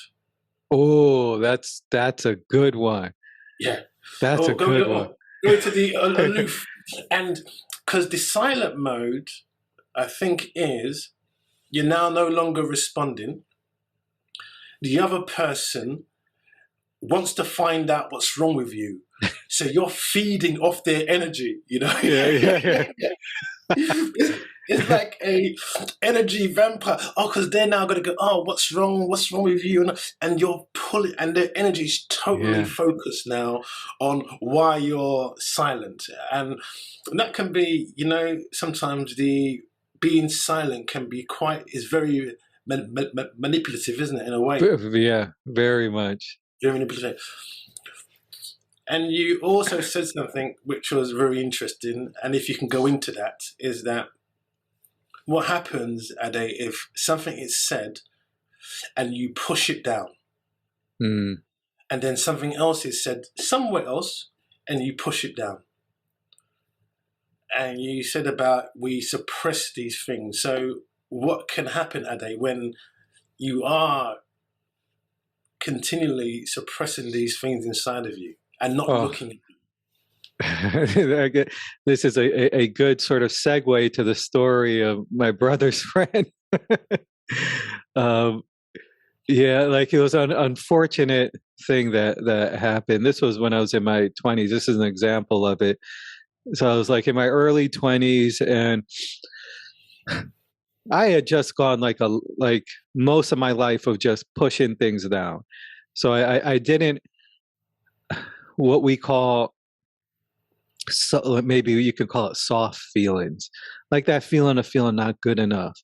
Speaker 2: Oh, that's a good one.
Speaker 1: Yeah.
Speaker 2: That's a
Speaker 1: Or
Speaker 2: good one.
Speaker 1: go to the aloof. And because the silent mode, I think, is you're now no longer responding. The other person wants to find out what's wrong with you. So you're feeding off their energy,
Speaker 2: Yeah.
Speaker 1: It's like a energy vampire. Oh, because they're now going to go, oh, what's wrong? What's wrong with you? And you're pulling, and their energy is totally
Speaker 2: Yeah.
Speaker 1: focused now on why you're silent. And that can be, sometimes the being silent is very manipulative, isn't it, in a way?
Speaker 2: Yeah, very much.
Speaker 1: Very manipulative. And you also said something which was very interesting, and if you can go into that, is that what happens, Ade, if something is said and you push it down,
Speaker 2: Mm.
Speaker 1: and then something else is said somewhere else and you push it down. And you said about we suppress these things. So what can happen, Ade, when you are continually suppressing these things inside of you and not looking at them?
Speaker 2: This is a good sort of segue to the story of my brother's friend. Yeah, like it was an unfortunate thing that happened. This was when I was in my 20s. This is an example of it. So I was like in my early 20s, and I had just gone like most of my life of just pushing things down. So I didn't what we call, so maybe you could call it soft feelings, like that feeling of feeling not good enough,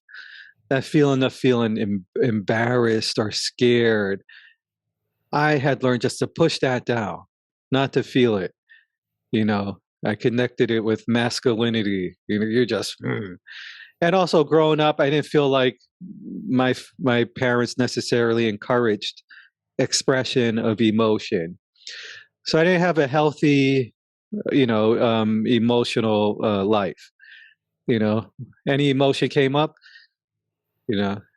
Speaker 2: that feeling of feeling embarrassed or scared. I had learned just to push that down, not to feel it. I connected it with masculinity. You're just, and also growing up, I didn't feel like my parents necessarily encouraged expression of emotion, so I didn't have a healthy emotional life. Any emotion came up,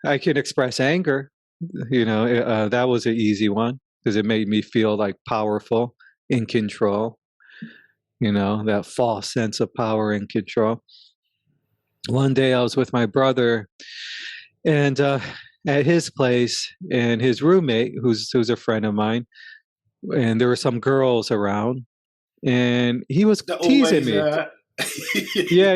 Speaker 2: I can express anger. That was an easy one because it made me feel like powerful, in control. That false sense of power and control. One day I was with my brother, and at his place, and his roommate, who's a friend of mine, and there were some girls around, and he was teasing me. Yeah,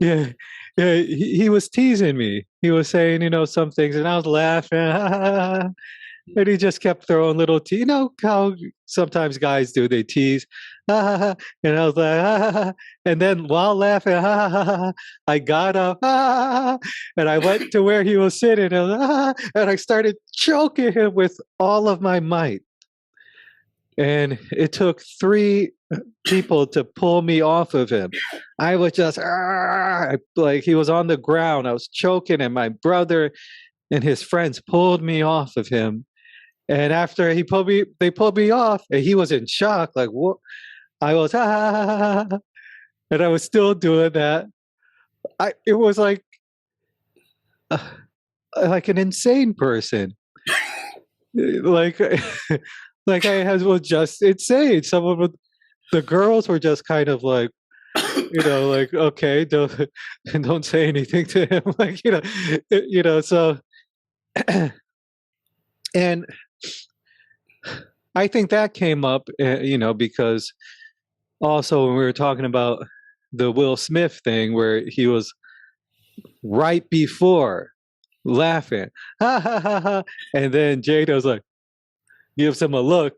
Speaker 2: yeah, he was teasing me. He was saying, some things, and I was laughing. And he just kept throwing little tease. You know how sometimes guys do, they tease. And I was like, and then while laughing, I got up, and I went to where he was sitting, and I started choking him with all of my might. And it took 3 people to pull me off of him. I was just like, he was on the ground. I was choking, and my brother and his friends pulled me off of him. And after they pulled me off, and he was in shock. Like, what? I was and I was still doing that. It was like an insane person. Like was just insane. The girls were just kind of like, like, okay, don't say anything to him, like, so, and I think that came up, because also when we were talking about the Will Smith thing, where he was right before laughing, ha ha ha ha, and then Jada was like, gives him a look,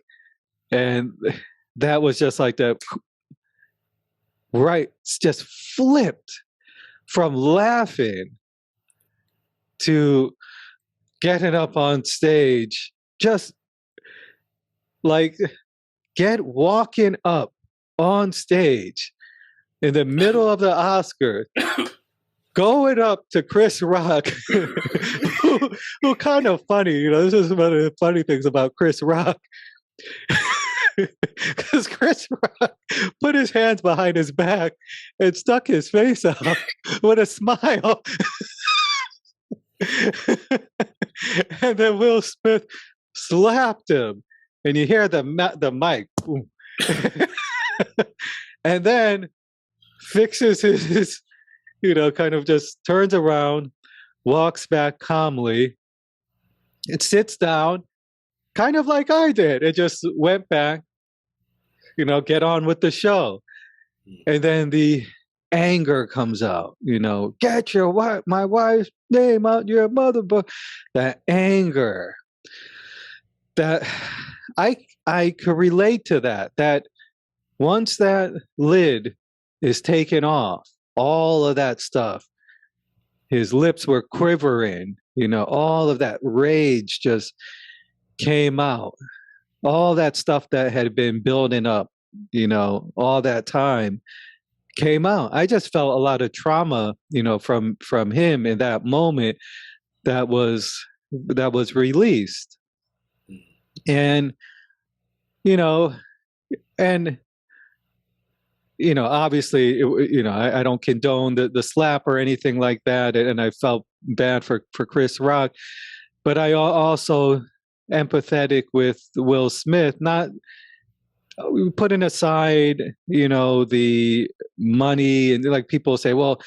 Speaker 2: and that was just like that, right? It's just flipped from laughing to getting up on stage, just like walking up on stage in the middle of the Oscar, going up to Chris Rock, who kind of funny, this is one of the funny things about Chris Rock. Because Chris Rock put his hands behind his back and stuck his face out with a smile. And then Will Smith slapped him, and you hear the mic, and then fixes his kind of just turns around, walks back calmly, and sits down, kind of like I did. It just went back, get on with the show. And then the anger comes out, get my wife's name out your mother book. That anger, that I could relate to that once that lid is taken off, all of that stuff, his lips were quivering, all of that rage just came out. All that stuff that had been building up, all that time came out. I just felt a lot of trauma, from him in that moment that was released. And, obviously, I don't condone the slap or anything like that. And I felt bad for Chris Rock, but I also empathetic with Will Smith, not putting aside, the money, and like people say, well,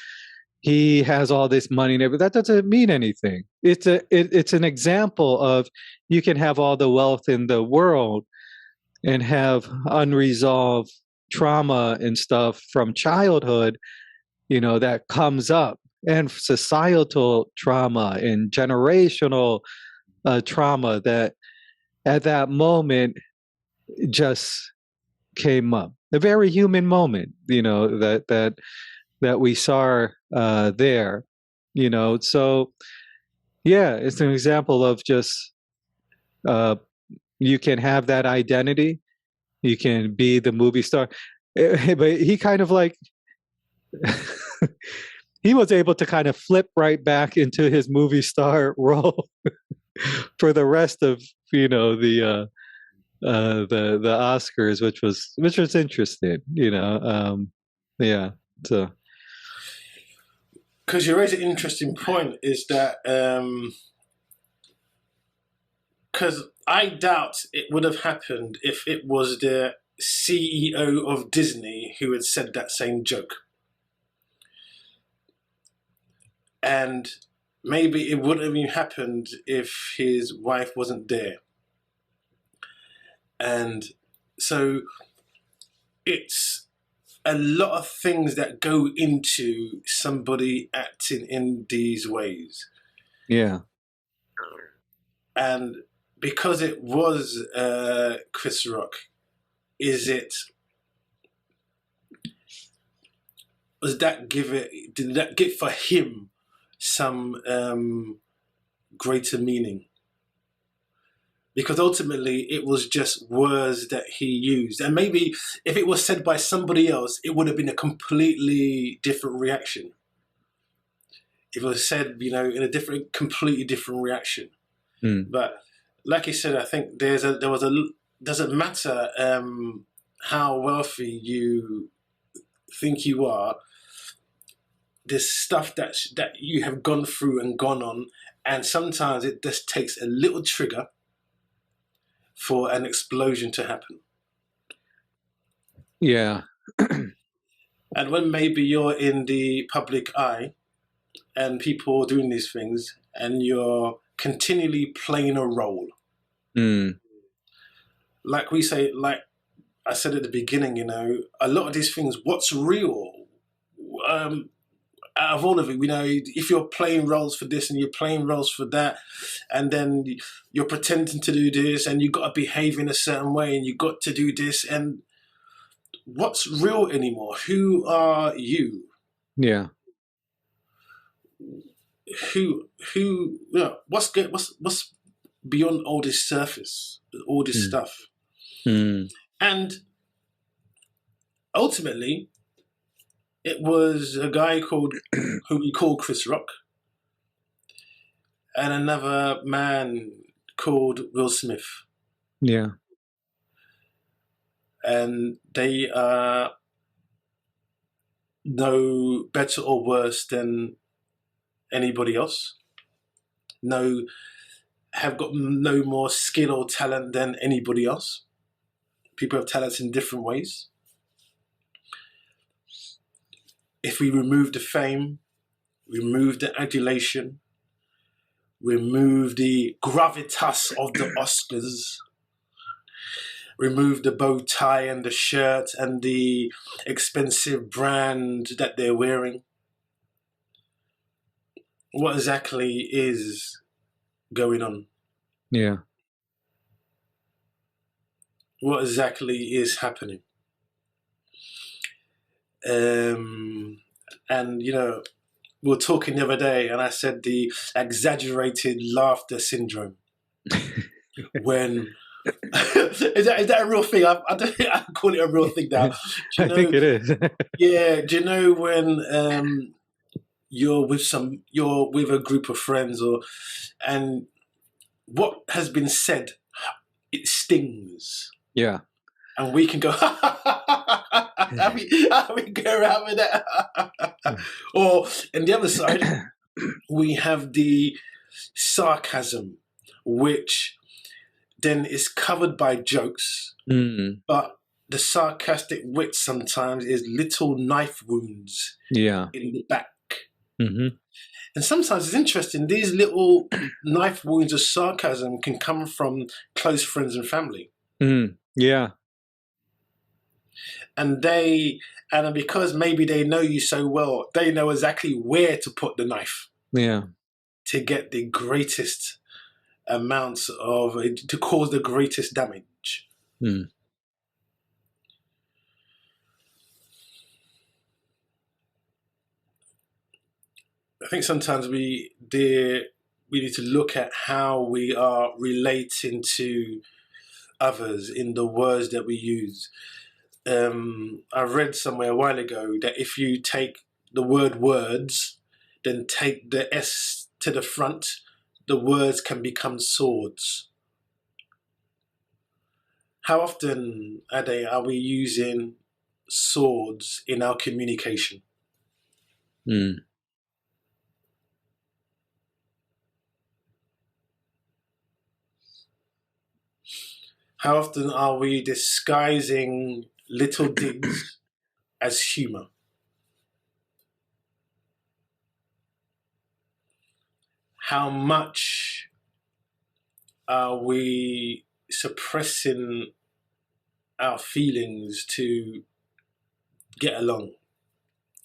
Speaker 2: he has all this money and everything. That doesn't mean anything. It's an example of you can have all the wealth in the world and have unresolved trauma and stuff from childhood, that comes up, and societal trauma and generational trauma that at that moment just came up. A very human moment, that we saw there, So yeah, it's an example of just you can have that identity, you can be the movie star, but he kind of like he was able to kind of flip right back into his movie star role for the rest of the Oscars, which was interesting, yeah. So
Speaker 1: because you raise an interesting point, is that because I doubt it would have happened if it was the CEO of Disney who had said that same joke. And maybe it wouldn't have even happened if his wife wasn't there. And so it's a lot of things that go into somebody acting in these ways.
Speaker 2: Yeah.
Speaker 1: And because it was Chris Rock, did that give for him some greater meaning? Because ultimately it was just words that he used. And maybe if it was said by somebody else, it would have been a completely different reaction. If it was said, in a completely different reaction.
Speaker 2: Mm.
Speaker 1: But like you said, I think doesn't matter how wealthy you think you are, there's stuff that you have gone through and gone on, and sometimes it just takes a little trigger for an explosion to happen.
Speaker 2: Yeah.
Speaker 1: And when maybe you're in the public eye and people are doing these things and you're continually playing a role, like we say, like I said at the beginning, a lot of these things, what's real? Out of all of it, if you're playing roles for this and you're playing roles for that, and then you're pretending to do this and you've got to behave in a certain way and you've got to do this, and what's real anymore? Who are you?
Speaker 2: Yeah.
Speaker 1: What's good? What's beyond all this surface, all this stuff? And ultimately, It was a guy called who we call Chris Rock, and another man called Will Smith,
Speaker 2: Yeah.
Speaker 1: and they are no better or worse than anybody else. No, have got no more skill or talent than anybody else. People have talents in different ways. If we remove the fame, remove the adulation, remove the gravitas of the Oscars, remove the bow tie and the shirt and the expensive brand that they're wearing, what exactly is going on?
Speaker 2: Yeah.
Speaker 1: What exactly is happening? And you know, we were talking the other day, and I said the exaggerated laughter syndrome. When is that a real thing? I don't think I call it a real thing now. Do you
Speaker 2: I
Speaker 1: know?
Speaker 2: think it is.
Speaker 1: Yeah. Do you know when you're with a group of friends, and what has been said, it stings,
Speaker 2: Yeah.
Speaker 1: and we can go, we go around with that. Or on the other side, we have the sarcasm, which then is covered by jokes, but the sarcastic wit sometimes is little knife wounds
Speaker 2: Yeah.
Speaker 1: in the back.
Speaker 2: Mm-hmm.
Speaker 1: And sometimes it's interesting, these little knife wounds of sarcasm can come from close friends and family.
Speaker 2: Yeah.
Speaker 1: And because maybe they know you so well, they know exactly where to put the knife.
Speaker 2: Yeah.
Speaker 1: To get the greatest amounts to cause the greatest damage. I think sometimes we need to look at how we are relating to others in the words that we use. I read somewhere a while ago that if you take the word words, then take the S to the front, the words can become swords. How often, Ade, are we using swords in our communication? How often are we disguising little digs as humor? How much are we suppressing our feelings to get along?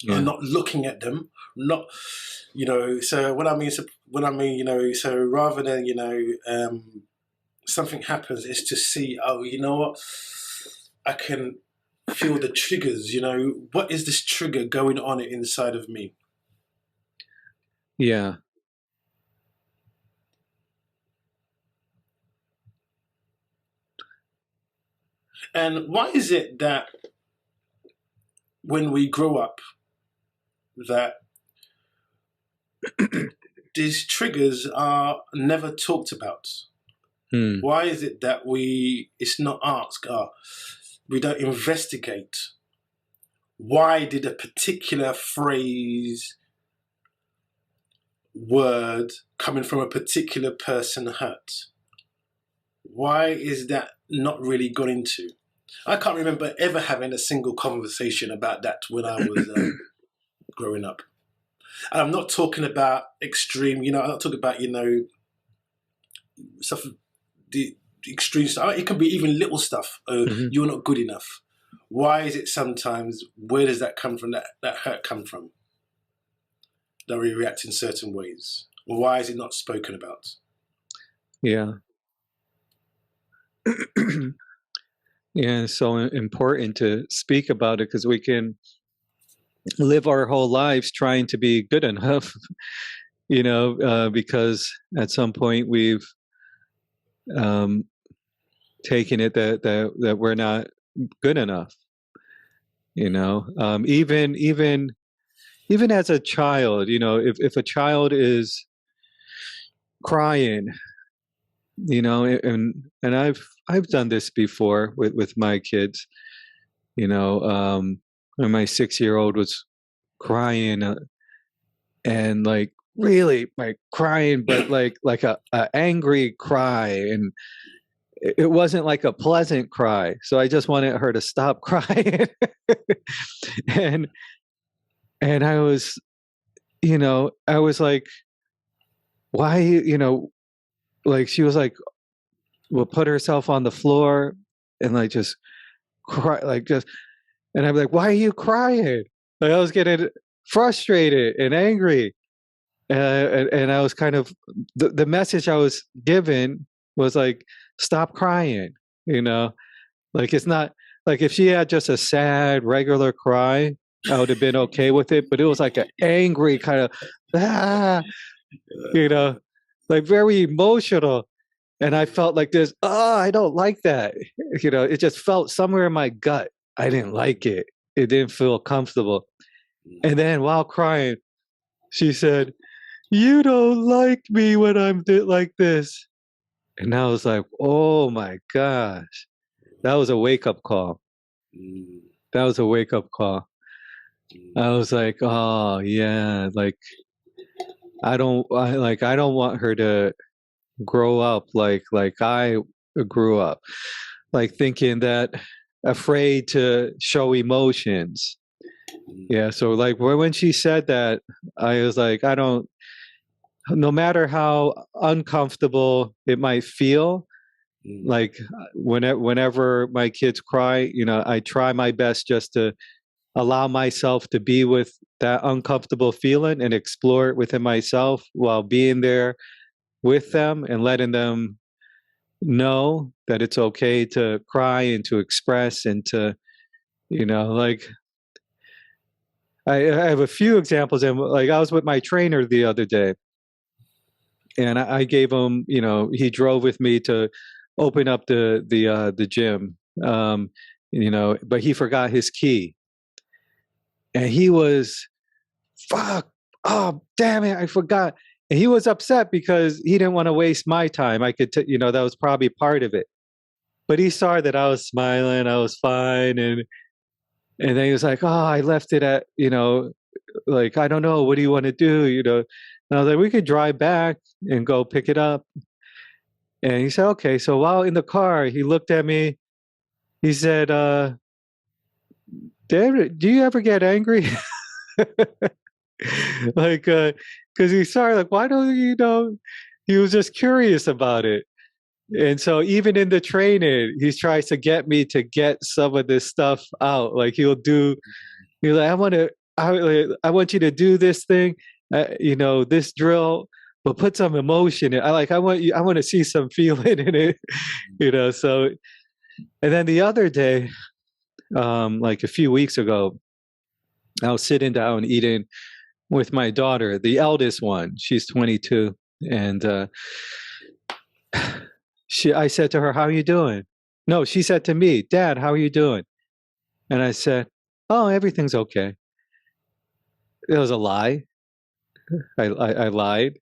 Speaker 2: Yeah.
Speaker 1: And not looking at them, not, so so rather than, something happens, is to see, oh, you know what, I can feel the triggers, what is this trigger going on inside of me?
Speaker 2: Yeah.
Speaker 1: And why is it that when we grow up, that these triggers are never talked about? Why is it that it's not asked, we don't investigate? Why did a particular phrase, word coming from a particular person hurt? Why is that not really gone into? I can't remember ever having a single conversation about that when I was growing up. And I'm not talking about extreme, I'm not talking about, stuff, the extreme stuff. It can be even little stuff. You're not good enough. Why is it sometimes, where does that come from, that hurt come from? That we react in certain ways? Or why is it not spoken about?
Speaker 2: Yeah. Yeah, it's so important to speak about it because we can live our whole lives trying to be good enough, because at some point we've taken it that we're not good enough, You know, even as a child, you know, if a child is crying, you know, and I've done this before with my kids, you know, when my 6-year-old was crying, and like really like crying, but like a angry cry, and it wasn't like a pleasant cry, so I just wanted her to stop crying. and and I was, you know, I was like, why, you know, like she was like, will put herself on the floor and like just cry, like just, and I'm like, why are you crying? Like I was getting frustrated and angry, and I was kind of, the message I was given was like, stop crying, you know, like it's not like if she had just a sad regular cry, I would have been okay with it, but it was like an angry kind of ah, you know, like very emotional. And I felt like this, oh, I don't like that. You know, it just felt somewhere in my gut. I didn't like it. It didn't feel comfortable. And then while crying, she said, you don't like me when I'm like this. And I was like, oh my gosh, that was a wake up call. That was a wake up call. I was like, oh yeah, like I don't want her to grow up like I grew up, like thinking that, afraid to show emotions. Yeah, so like when she said that, I was like, I don't, no matter how uncomfortable it might feel, like whenever my kids cry, you know, I try my best just to allow myself to be with that uncomfortable feeling and explore it within myself while being there with them and letting them know that it's okay to cry and to express and to, you know, like I have a few examples. And like I was with my trainer the other day, and I gave him, you know, he drove with me to open up the gym, you know, but he forgot his key, and he was, fuck, oh damn it, I forgot. And he was upset because he didn't want to waste my time. I could, you know, that was probably part of it. But he saw that I was smiling, I was fine, and then he was like, "Oh, I left it at, you know, like I don't know, what do you want to do?" You know, and I was like, "We could drive back and go pick it up." And he said, "Okay." So while in the car, he looked at me. He said, "David, do you ever get angry?" Like, because he saw like, why don't you know? He was just curious about it. And so even in the training, he tries to get me to get some of this stuff out. Like he's like, I want you to do this thing, you know, this drill, but put some emotion in. I want to see some feeling in it, you know. So, and then the other day, like a few weeks ago, I was sitting down eating with my daughter, the eldest one. She's 22, and I said to her, "How are you doing?" No, she said to me, "Dad, how are you doing?" And I said, "Oh, everything's okay." It was a lie. I lied.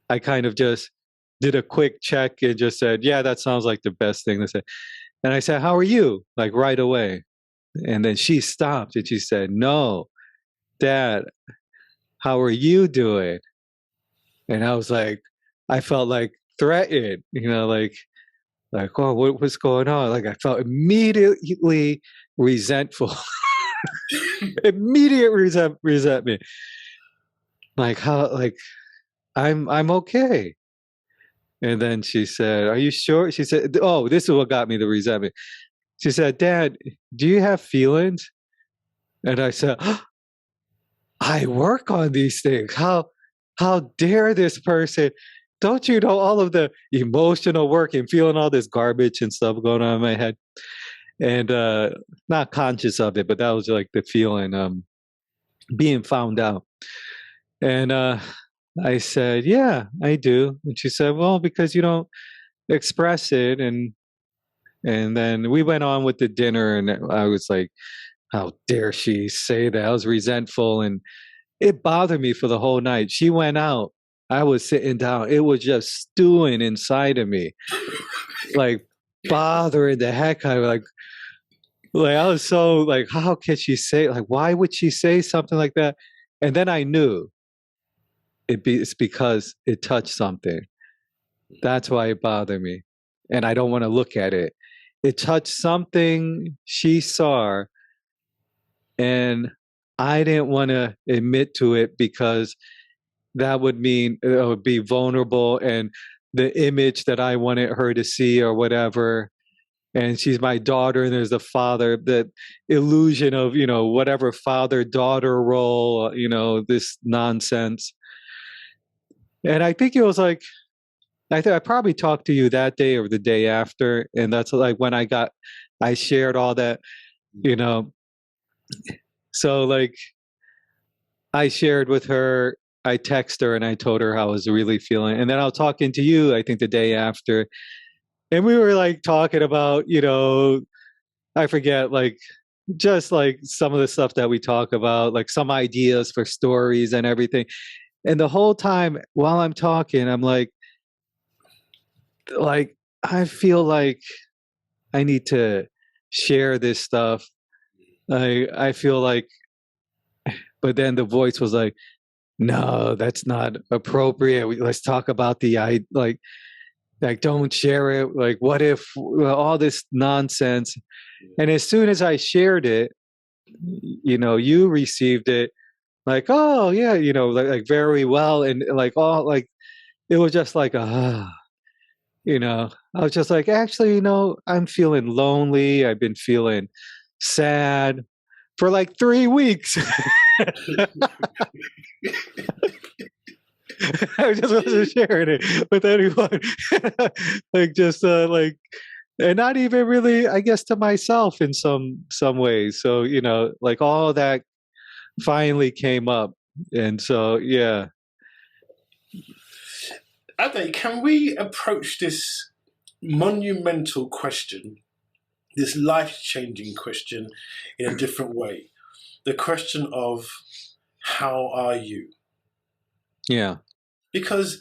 Speaker 2: I kind of just did a quick check and just said, "Yeah, that sounds like the best thing to say." And I said, "How are you?" Like right away. And then she stopped and she said, "No, Dad, how are you doing?" And I was like, I felt like threatened, you know, like, oh, what's going on? Like I felt immediately resentful, immediate resentment. Like how, like I'm okay. And then she said, "Are you sure?" She said, "Oh, this is what got me the resentment." She said, "Dad, do you have feelings?" And I said, "Oh, I work on these things. How dare this person? Don't you know all of the emotional work and feeling all this garbage and stuff going on in my head?" And not conscious of it, but that was like the feeling, being found out. And I said, "Yeah, I do." And she said, "Well, because you don't express it." And then we went on with the dinner, and I was like, how dare she say that? I was resentful, and it bothered me for the whole night. She went out. I was sitting down. It was just stewing inside of me, like bothering the heck out of me. Like I was so like, how can she say? Like, why would she say something like that? And then I knew it's because it touched something. That's why it bothered me, and I don't want to look at it. It touched something she saw, and I didn't want to admit to it because that would mean it would be vulnerable, and the image that I wanted her to see or whatever. And she's my daughter, and there's the father, that illusion of, whatever father daughter role, this nonsense. And I think it was like, I think I probably talked to you that day or the day after. And that's like when I shared all that, you know. So like I shared with her, I text her and I told her how I was really feeling. And then I was talking to you, I think the day after. And we were like talking about, I forget, like just like some of the stuff that we talk about, like some ideas for stories and everything. And the whole time while I'm talking, I'm like I feel like I need to share this stuff. I feel like, but then the voice was like, no, that's not appropriate. Let's talk about like don't share it. Like, what if all this nonsense? And as soon as I shared it, you received it like, oh yeah, like very well, and like all like it was just like I was just like, actually, I'm feeling lonely. I've been feeling sad for like 3 weeks. I just wasn't sharing it with anyone. Like just like, and not even really, I guess, to myself in some ways. So like all that finally came up, and so yeah.
Speaker 1: Ade, can we approach this monumental question, this life-changing question, in a different way? The question of, how are you?
Speaker 2: Yeah.
Speaker 1: Because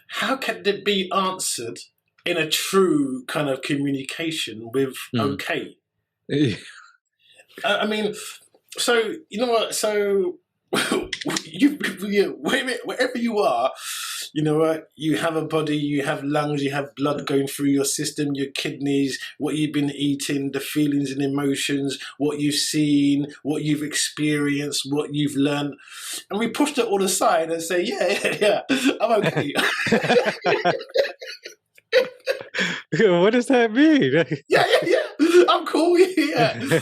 Speaker 1: how can it be answered in a true kind of communication with okay? I mean, so you know what? So wherever you are, you know what? You have a body, you have lungs, you have blood going through your system, your kidneys, what you've been eating, the feelings and emotions, what you've seen, what you've experienced, what you've learned, and we pushed it all aside and say, yeah, I'm okay.
Speaker 2: What does that mean?
Speaker 1: yeah, I'm cool. Yeah.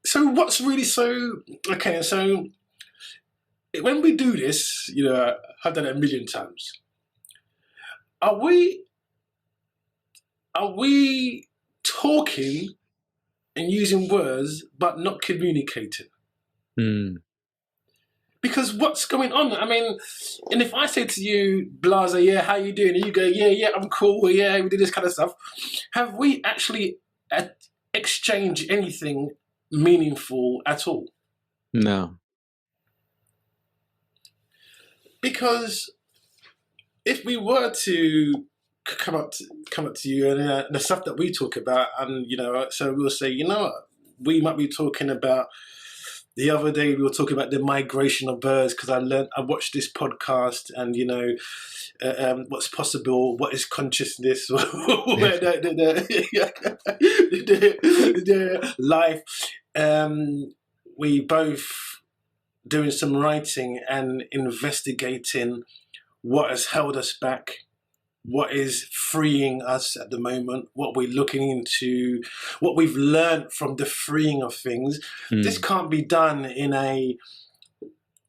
Speaker 1: So what's really so okay? So when we do this, I've done it a million times. Are we talking and using words but not communicating? Because what's going on? I mean, and if I say to you, Blase, yeah, how you doing? And you go, yeah, I'm cool. Yeah, we do this kind of stuff. Have we actually exchanged anything meaningful at all?
Speaker 2: No.
Speaker 1: Because if we were to come up to you and the stuff that we talk about, and so we'll say, we might be talking about. The other day we were talking about the migration of birds because I watched this podcast and what's possible, what is consciousness, the life. We both doing some writing and investigating what has held us back, what is freeing us at the moment, what we're looking into, what we've learned from the freeing of things. This can't be done in a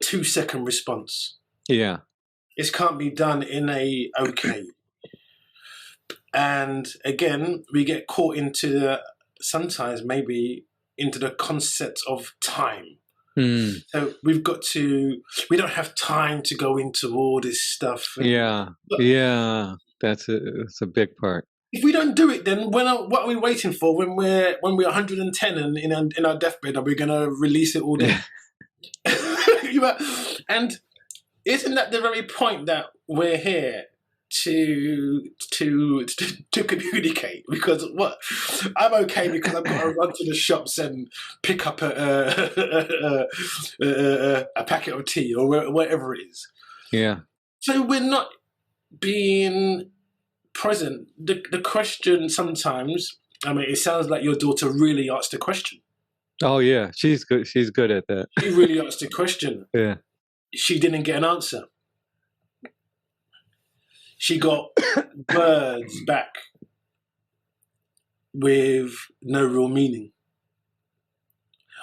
Speaker 1: 2-second response.
Speaker 2: Yeah.
Speaker 1: This can't be done in a okay. And again, we get caught into sometimes maybe into the concept of time. So we don't have time to go into all this stuff.
Speaker 2: Yeah. That's a big part.
Speaker 1: if we don't do it, then what are we waiting for when we're 110 and in our deathbed? Are we going to release it all then? And isn't that the very point that we're here to communicate? Because what I'm okay because I've got to run to the shops and pick up a packet of tea or whatever it is.
Speaker 2: Yeah.
Speaker 1: So we're not being present. The question sometimes, I mean, it sounds like your daughter really asked a question.
Speaker 2: Oh yeah, she's good. She's good at that.
Speaker 1: She really asked a question.
Speaker 2: Yeah.
Speaker 1: She didn't get an answer. She got words back with no real meaning.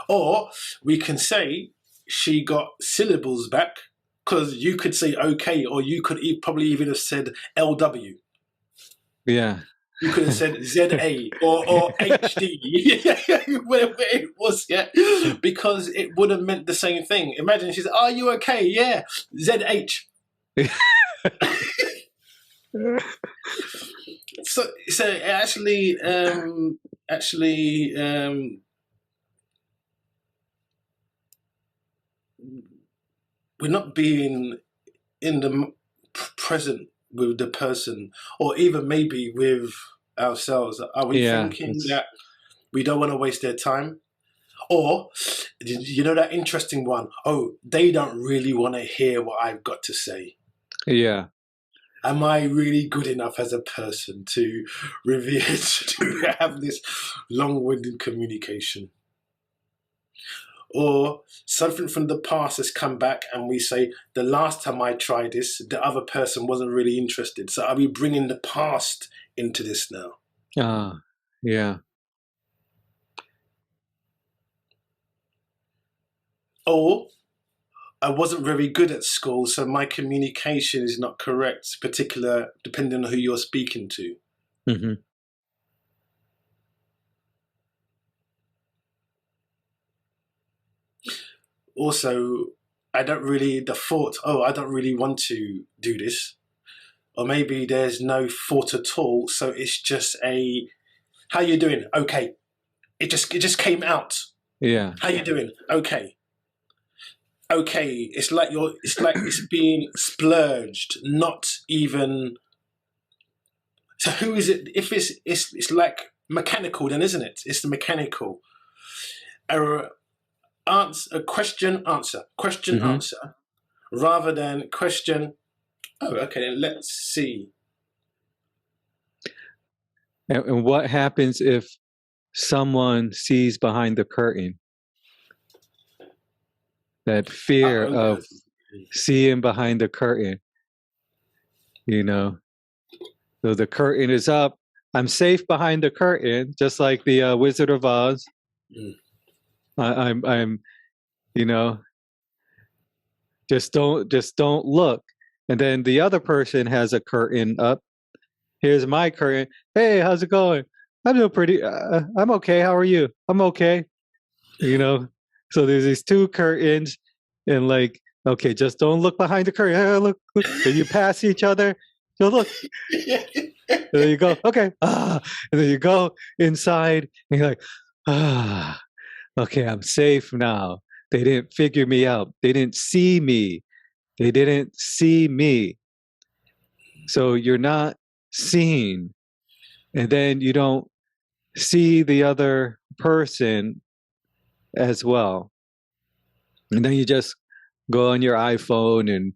Speaker 1: Or we can say she got syllables back, because you could say okay, or you could probably even have said LW.
Speaker 2: Yeah.
Speaker 1: You could have said ZA or HD, whatever it was, yeah, because it would have meant the same thing. Imagine she said, "Are you okay?" Yeah, ZH. So actually, we're not being in the present with the person, or even maybe with ourselves. Are we thinking that we don't want to waste their time? Or, you know, that interesting one, oh, they don't really want to hear what I've got to say.
Speaker 2: Yeah.
Speaker 1: Am I really good enough as a person to reveal, to have this long-winded communication? Or something from the past has come back and we say, the last time I tried this, the other person wasn't really interested. So are we bringing the past into this now?
Speaker 2: Yeah.
Speaker 1: Or I wasn't very good at school, so my communication is not correct, particular depending on who you're speaking to.
Speaker 2: Mm-hmm.
Speaker 1: Also, I don't really want to do this. Or maybe there's no thought at all, so it's just how you doing? Okay. It just came out.
Speaker 2: Yeah.
Speaker 1: How you doing? Okay. Okay. It's like it's being splurged, not even. So who is it? If it's like mechanical, then isn't it? It's the mechanical. A question answer, question answer, rather than question. Oh, okay. Let's see.
Speaker 2: And what happens if someone sees behind the curtain? That fear of seeing behind the curtain, you know. So the curtain is up. I'm safe behind the curtain, just like the Wizard of Oz. I'm, you know, just don't look. And then the other person has a curtain up. Here's my curtain. Hey, how's it going? I'm doing pretty. I'm okay. How are you? I'm okay. You know. So there's these two curtains, and like, okay, just don't look behind the curtain. Hey, look. And you pass each other. So look. And then you go, okay. And then you go inside, and you're like, okay, I'm safe now. They didn't figure me out. They didn't see me. They didn't see me. So you're not seen. And then you don't see the other person as well. And then you just go on your iPhone and,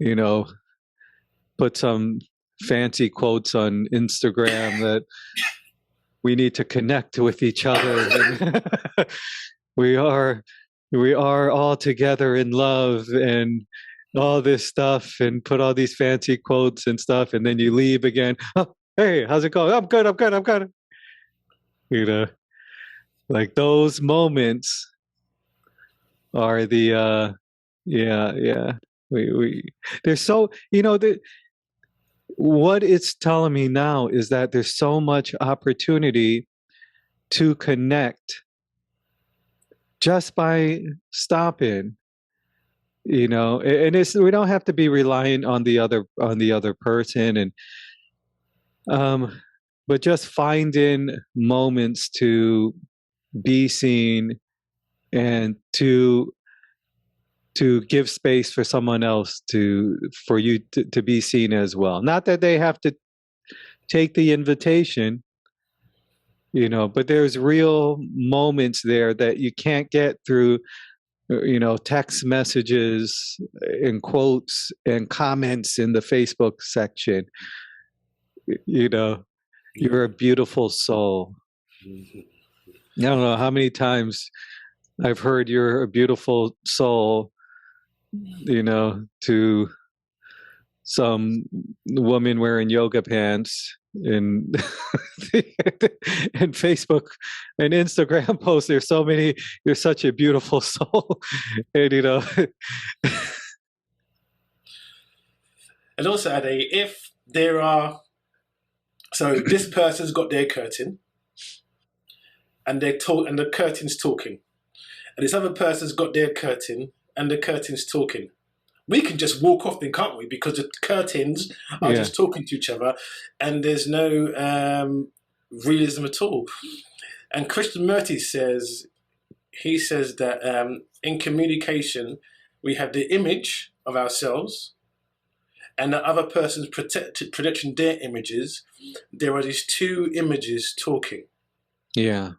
Speaker 2: you know, put some fancy quotes on Instagram that we need to connect with each other. we are all together in love and all this stuff, and put all these fancy quotes and stuff, and then you leave again. Oh, hey, how's it going? I'm good. You know, like those moments are the yeah. We there's so, you know, what it's telling me now is that there's so much opportunity to connect just by stopping, you know. And we don't have to be reliant on the other person. And but just finding moments to be seen and to give space for someone else for you to be seen as well. Not that they have to take the invitation, but there's real moments there that you can't get through, text messages and quotes and comments in the Facebook section. You're a beautiful soul. I don't know how many times I've heard you're a beautiful soul, to some woman wearing yoga pants and and Facebook and Instagram posts. There's so many, you're such a beautiful soul. And
Speaker 1: And also, Ade, if there are, so this person's got their curtain, and and the curtain's talking, and this other person's got their curtain, and the curtain's talking. We can just walk off then, can't we? Because the curtains are just talking to each other, and there's no realism at all. And Krishnamurti says that in communication, we have the image of ourselves, and the other person's projection their images. There are these two images talking.
Speaker 2: Yeah.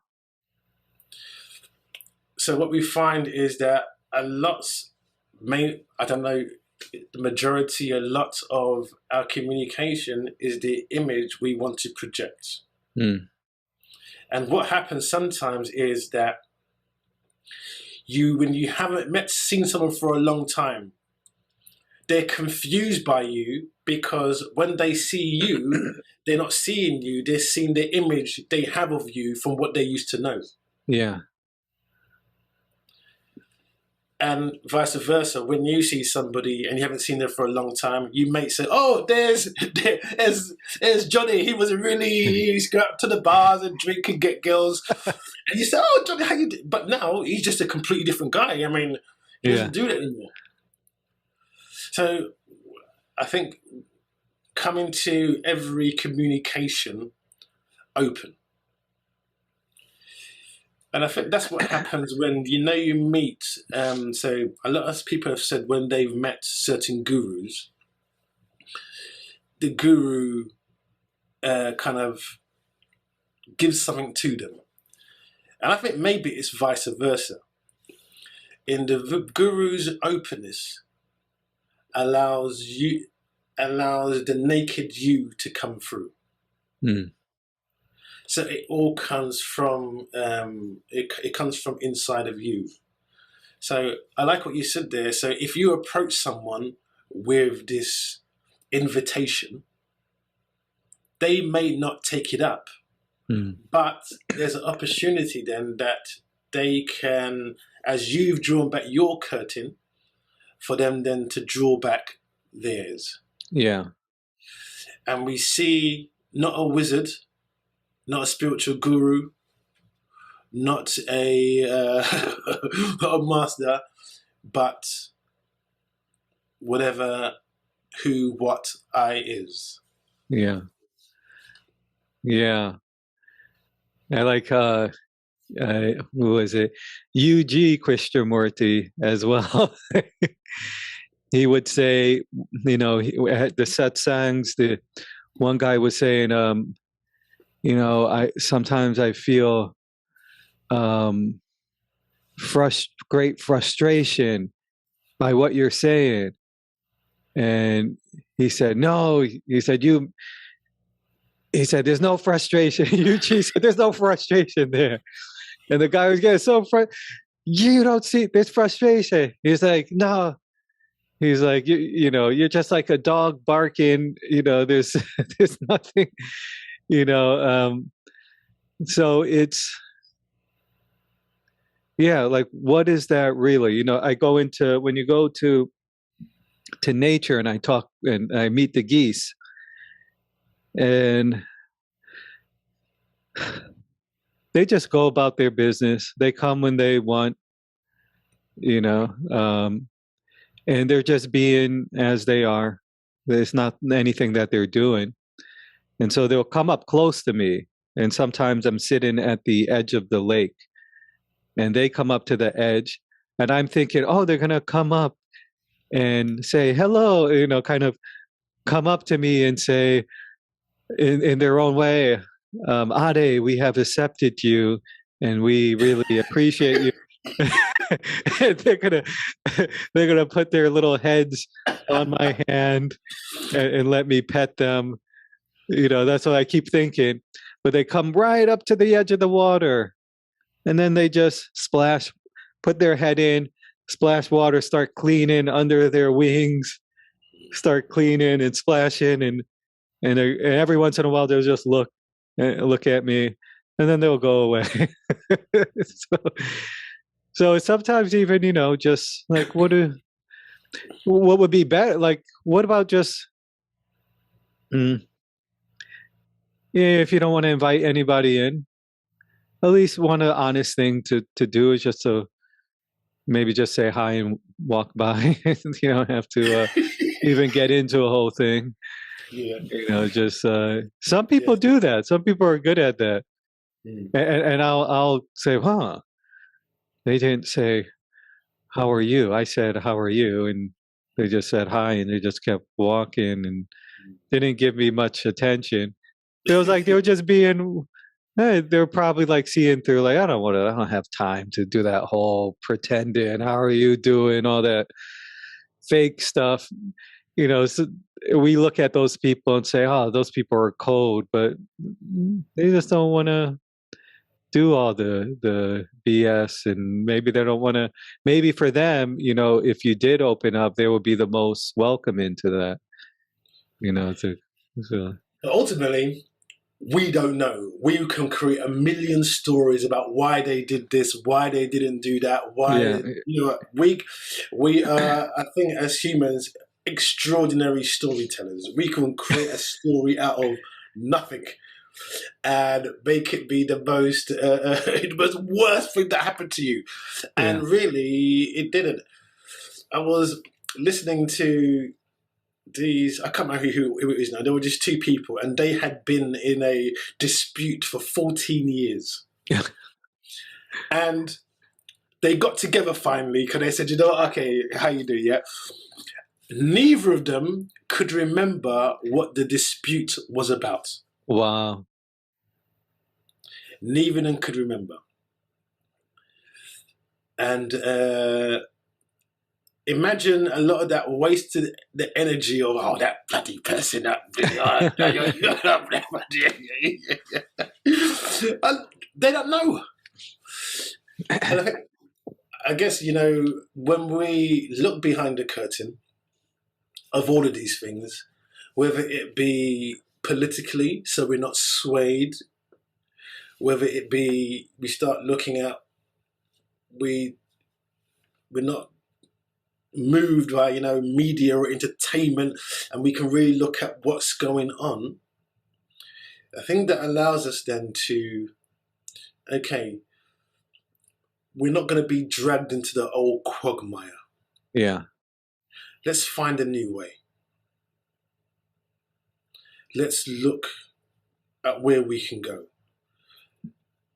Speaker 1: So what we find is that a lot of our communication is the image we want to project. And what happens sometimes is that when you haven't seen someone for a long time, they're confused by you, because when they see you, they're not seeing you, they're seeing the image they have of you from what they used to know.
Speaker 2: Yeah.
Speaker 1: And vice versa, when you see somebody and you haven't seen them for a long time, you may say, "Oh, there's Johnny. He used to go up to the bars and drink and get girls." And you say, "Oh, Johnny, how you do?" But now he's just a completely different guy. I mean, he doesn't do that anymore. So I think coming to every communication open. And I think that's what happens when you meet. So a lot of people have said when they've met certain gurus, the guru kind of gives something to them. And I think maybe it's vice versa. In the guru's openness allows the naked you to come through. So it all comes from it comes from inside of you. So I like what you said there. So if you approach someone with this invitation, they may not take it up, but there's an opportunity then that they can, as you've drawn back your curtain, for them then to draw back theirs.
Speaker 2: Yeah.
Speaker 1: And we see not a wizard, not a spiritual guru, not a master, but whatever, who, what I is.
Speaker 2: Yeah. Yeah. I like who was it? UG Krishnamurti as well. He would say, at the satsangs, the one guy was saying, sometimes I feel great frustration by what you're saying. And he said, no, he said, there's no frustration. Yuchi said, there's no frustration there. And the guy was getting so frustrated. You don't see, there's frustration. He's like, no. He's like, you're just like a dog barking, there's nothing, so it's, like, what is that really? I go into, when you go to nature and I talk and I meet the geese, and they just go about their business. They come when they want, and they're just being as they are. There's not anything that they're doing. And so they'll come up close to me. And sometimes I'm sitting at the edge of the lake and they come up to the edge and I'm thinking, oh, they're going to come up and say hello, kind of come up to me and say in their own way, Ade, we have accepted you and we really appreciate you. And they're gonna put their little heads on my hand and let me pet them. That's what I keep thinking. But they come right up to the edge of the water and then they just splash, put their head in, splash water, start cleaning under their wings, start cleaning and splashing, and every once in a while they'll just look at me, and then they'll go away. so, so sometimes even just like what would be better? Like what about just if you don't want to invite anybody in, at least one honest thing to do is just to maybe just say hi and walk by. You don't have to even get into a whole thing.
Speaker 1: Yeah.
Speaker 2: Just some people do that. Some people are good at that. And I'll say, huh? They didn't say, "How are you?" I said, "How are you?" And they just said hi, and they just kept walking, and they didn't give me much attention. It was like they were just being. They were probably like seeing through, like I don't have time to do that whole pretending. How are you doing? All that fake stuff. So we look at those people and say, "Oh, those people are cold," but they just don't want to do all the BS, and maybe they don't want to. Maybe for them, if you did open up, they would be the most welcome into that. So.
Speaker 1: Ultimately, we don't know. We can create a million stories about why they did this, why they didn't do that, why we are, I think, as humans, extraordinary storytellers. We can create a story out of nothing and make it be the most worst thing that happened to you. And really, it didn't. I was listening to these, I can't remember who it is now. There were just two people, and they had been in a dispute for 14 years. And they got together finally because they said, okay, how you doing? Yeah. Neither of them could remember what the dispute was about.
Speaker 2: Wow.
Speaker 1: Neither of them could remember. And imagine a lot of that wasted the energy of, oh, that bloody person, and they don't know. And I guess, when we look behind the curtain of all of these things, whether it be politically, so we're not swayed, whether it be we start looking at, we're not moved by media or entertainment, and we can really look at what's going on. I think that allows us then to, okay, we're not going to be dragged into the old quagmire.
Speaker 2: Yeah.
Speaker 1: Let's find a new way. Let's look at where we can go.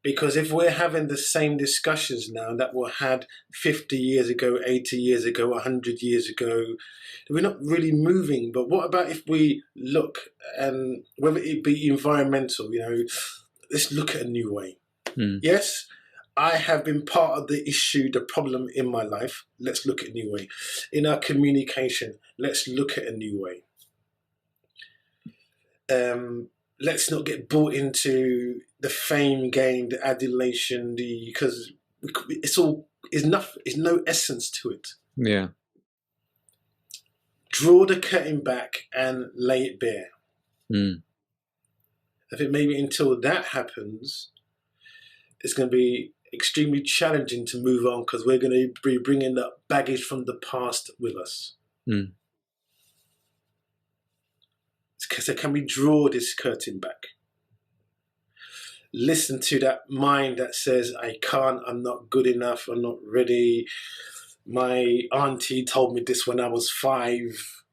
Speaker 1: Because if we're having the same discussions now that were had 50 years ago, 80 years ago, 100 years ago, we're not really moving. But what about if we look, and whether it be environmental, let's look at a new way. Yes, I have been part of the issue, the problem in my life. Let's look at a new way. In our communication, let's look at a new way. Let's not get bought into the fame gain, the adulation, because it's no essence to it.
Speaker 2: Yeah.
Speaker 1: Draw the curtain back and lay it bare. I think maybe until that happens, it's going to be extremely challenging to move on, because we're going to be bringing the baggage from the past with us. So can we draw this curtain back? Listen to that mind that says, I can't, I'm not good enough, I'm not ready. My auntie told me this when I was 5.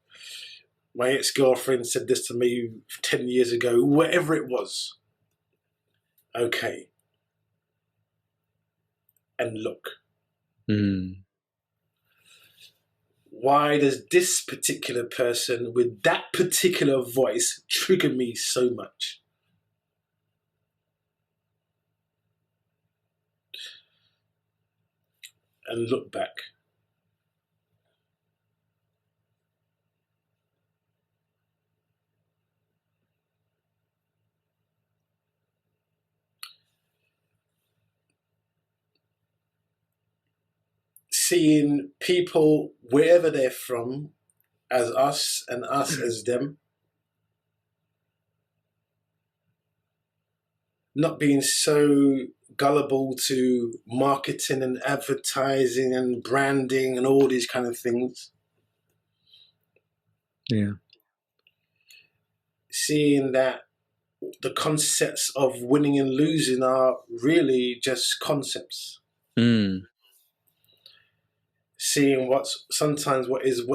Speaker 1: my ex-girlfriend said this to me 10 years ago, whatever it was. Okay. And look. Why does this particular person with that particular voice trigger me so much? And look back. Seeing people wherever they're from as us and us as them. Not being so gullible to marketing and advertising and branding and all these kind of things.
Speaker 2: Yeah.
Speaker 1: Seeing that the concepts of winning and losing are really just concepts. Seeing what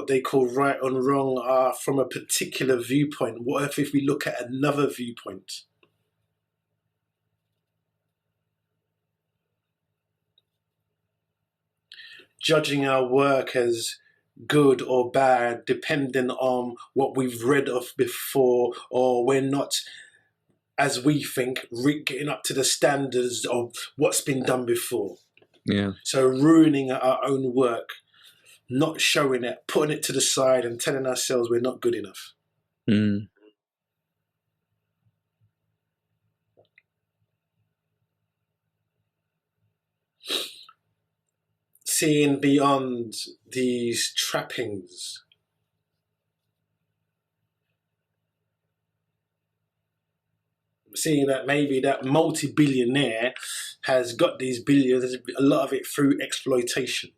Speaker 1: they call right and wrong are from a particular viewpoint. What if we look at another viewpoint? Judging our work as good or bad depending on what we've read of before, or we're not, as we think, getting up to the standards of what's been done before.
Speaker 2: Yeah.
Speaker 1: So ruining our own work, not showing it, putting it to the side and telling ourselves we're not good enough. Seeing beyond these trappings. Seeing that maybe that multi-billionaire has got these billions, a lot of it through exploitation.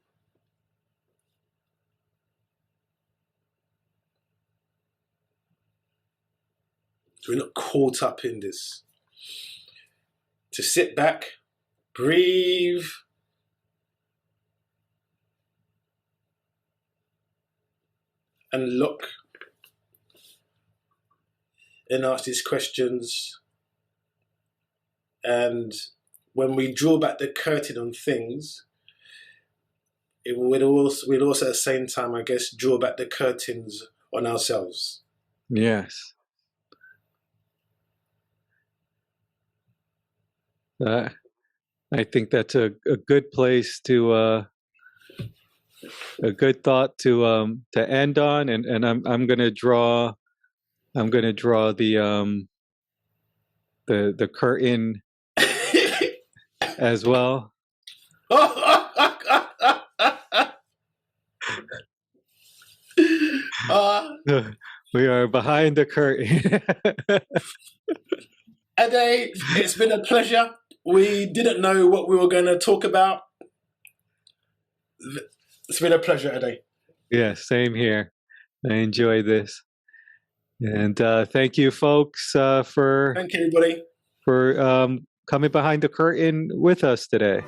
Speaker 1: So we're not caught up in this. To sit back, breathe, and look, and ask these questions. And when we draw back the curtain on things, it would also at the same time, I guess, draw back the curtains on ourselves.
Speaker 2: Yes. I think that's a good place to a good thought to end on, and I'm gonna draw the curtain as well. We are behind the curtain.
Speaker 1: Ade, it's been a pleasure. We didn't know what we were going to talk about. It's been a pleasure, Ade.
Speaker 2: Yeah, same here. I enjoy this. And thank you, folks,
Speaker 1: Thank you, everybody.
Speaker 2: for coming behind the curtain with us today.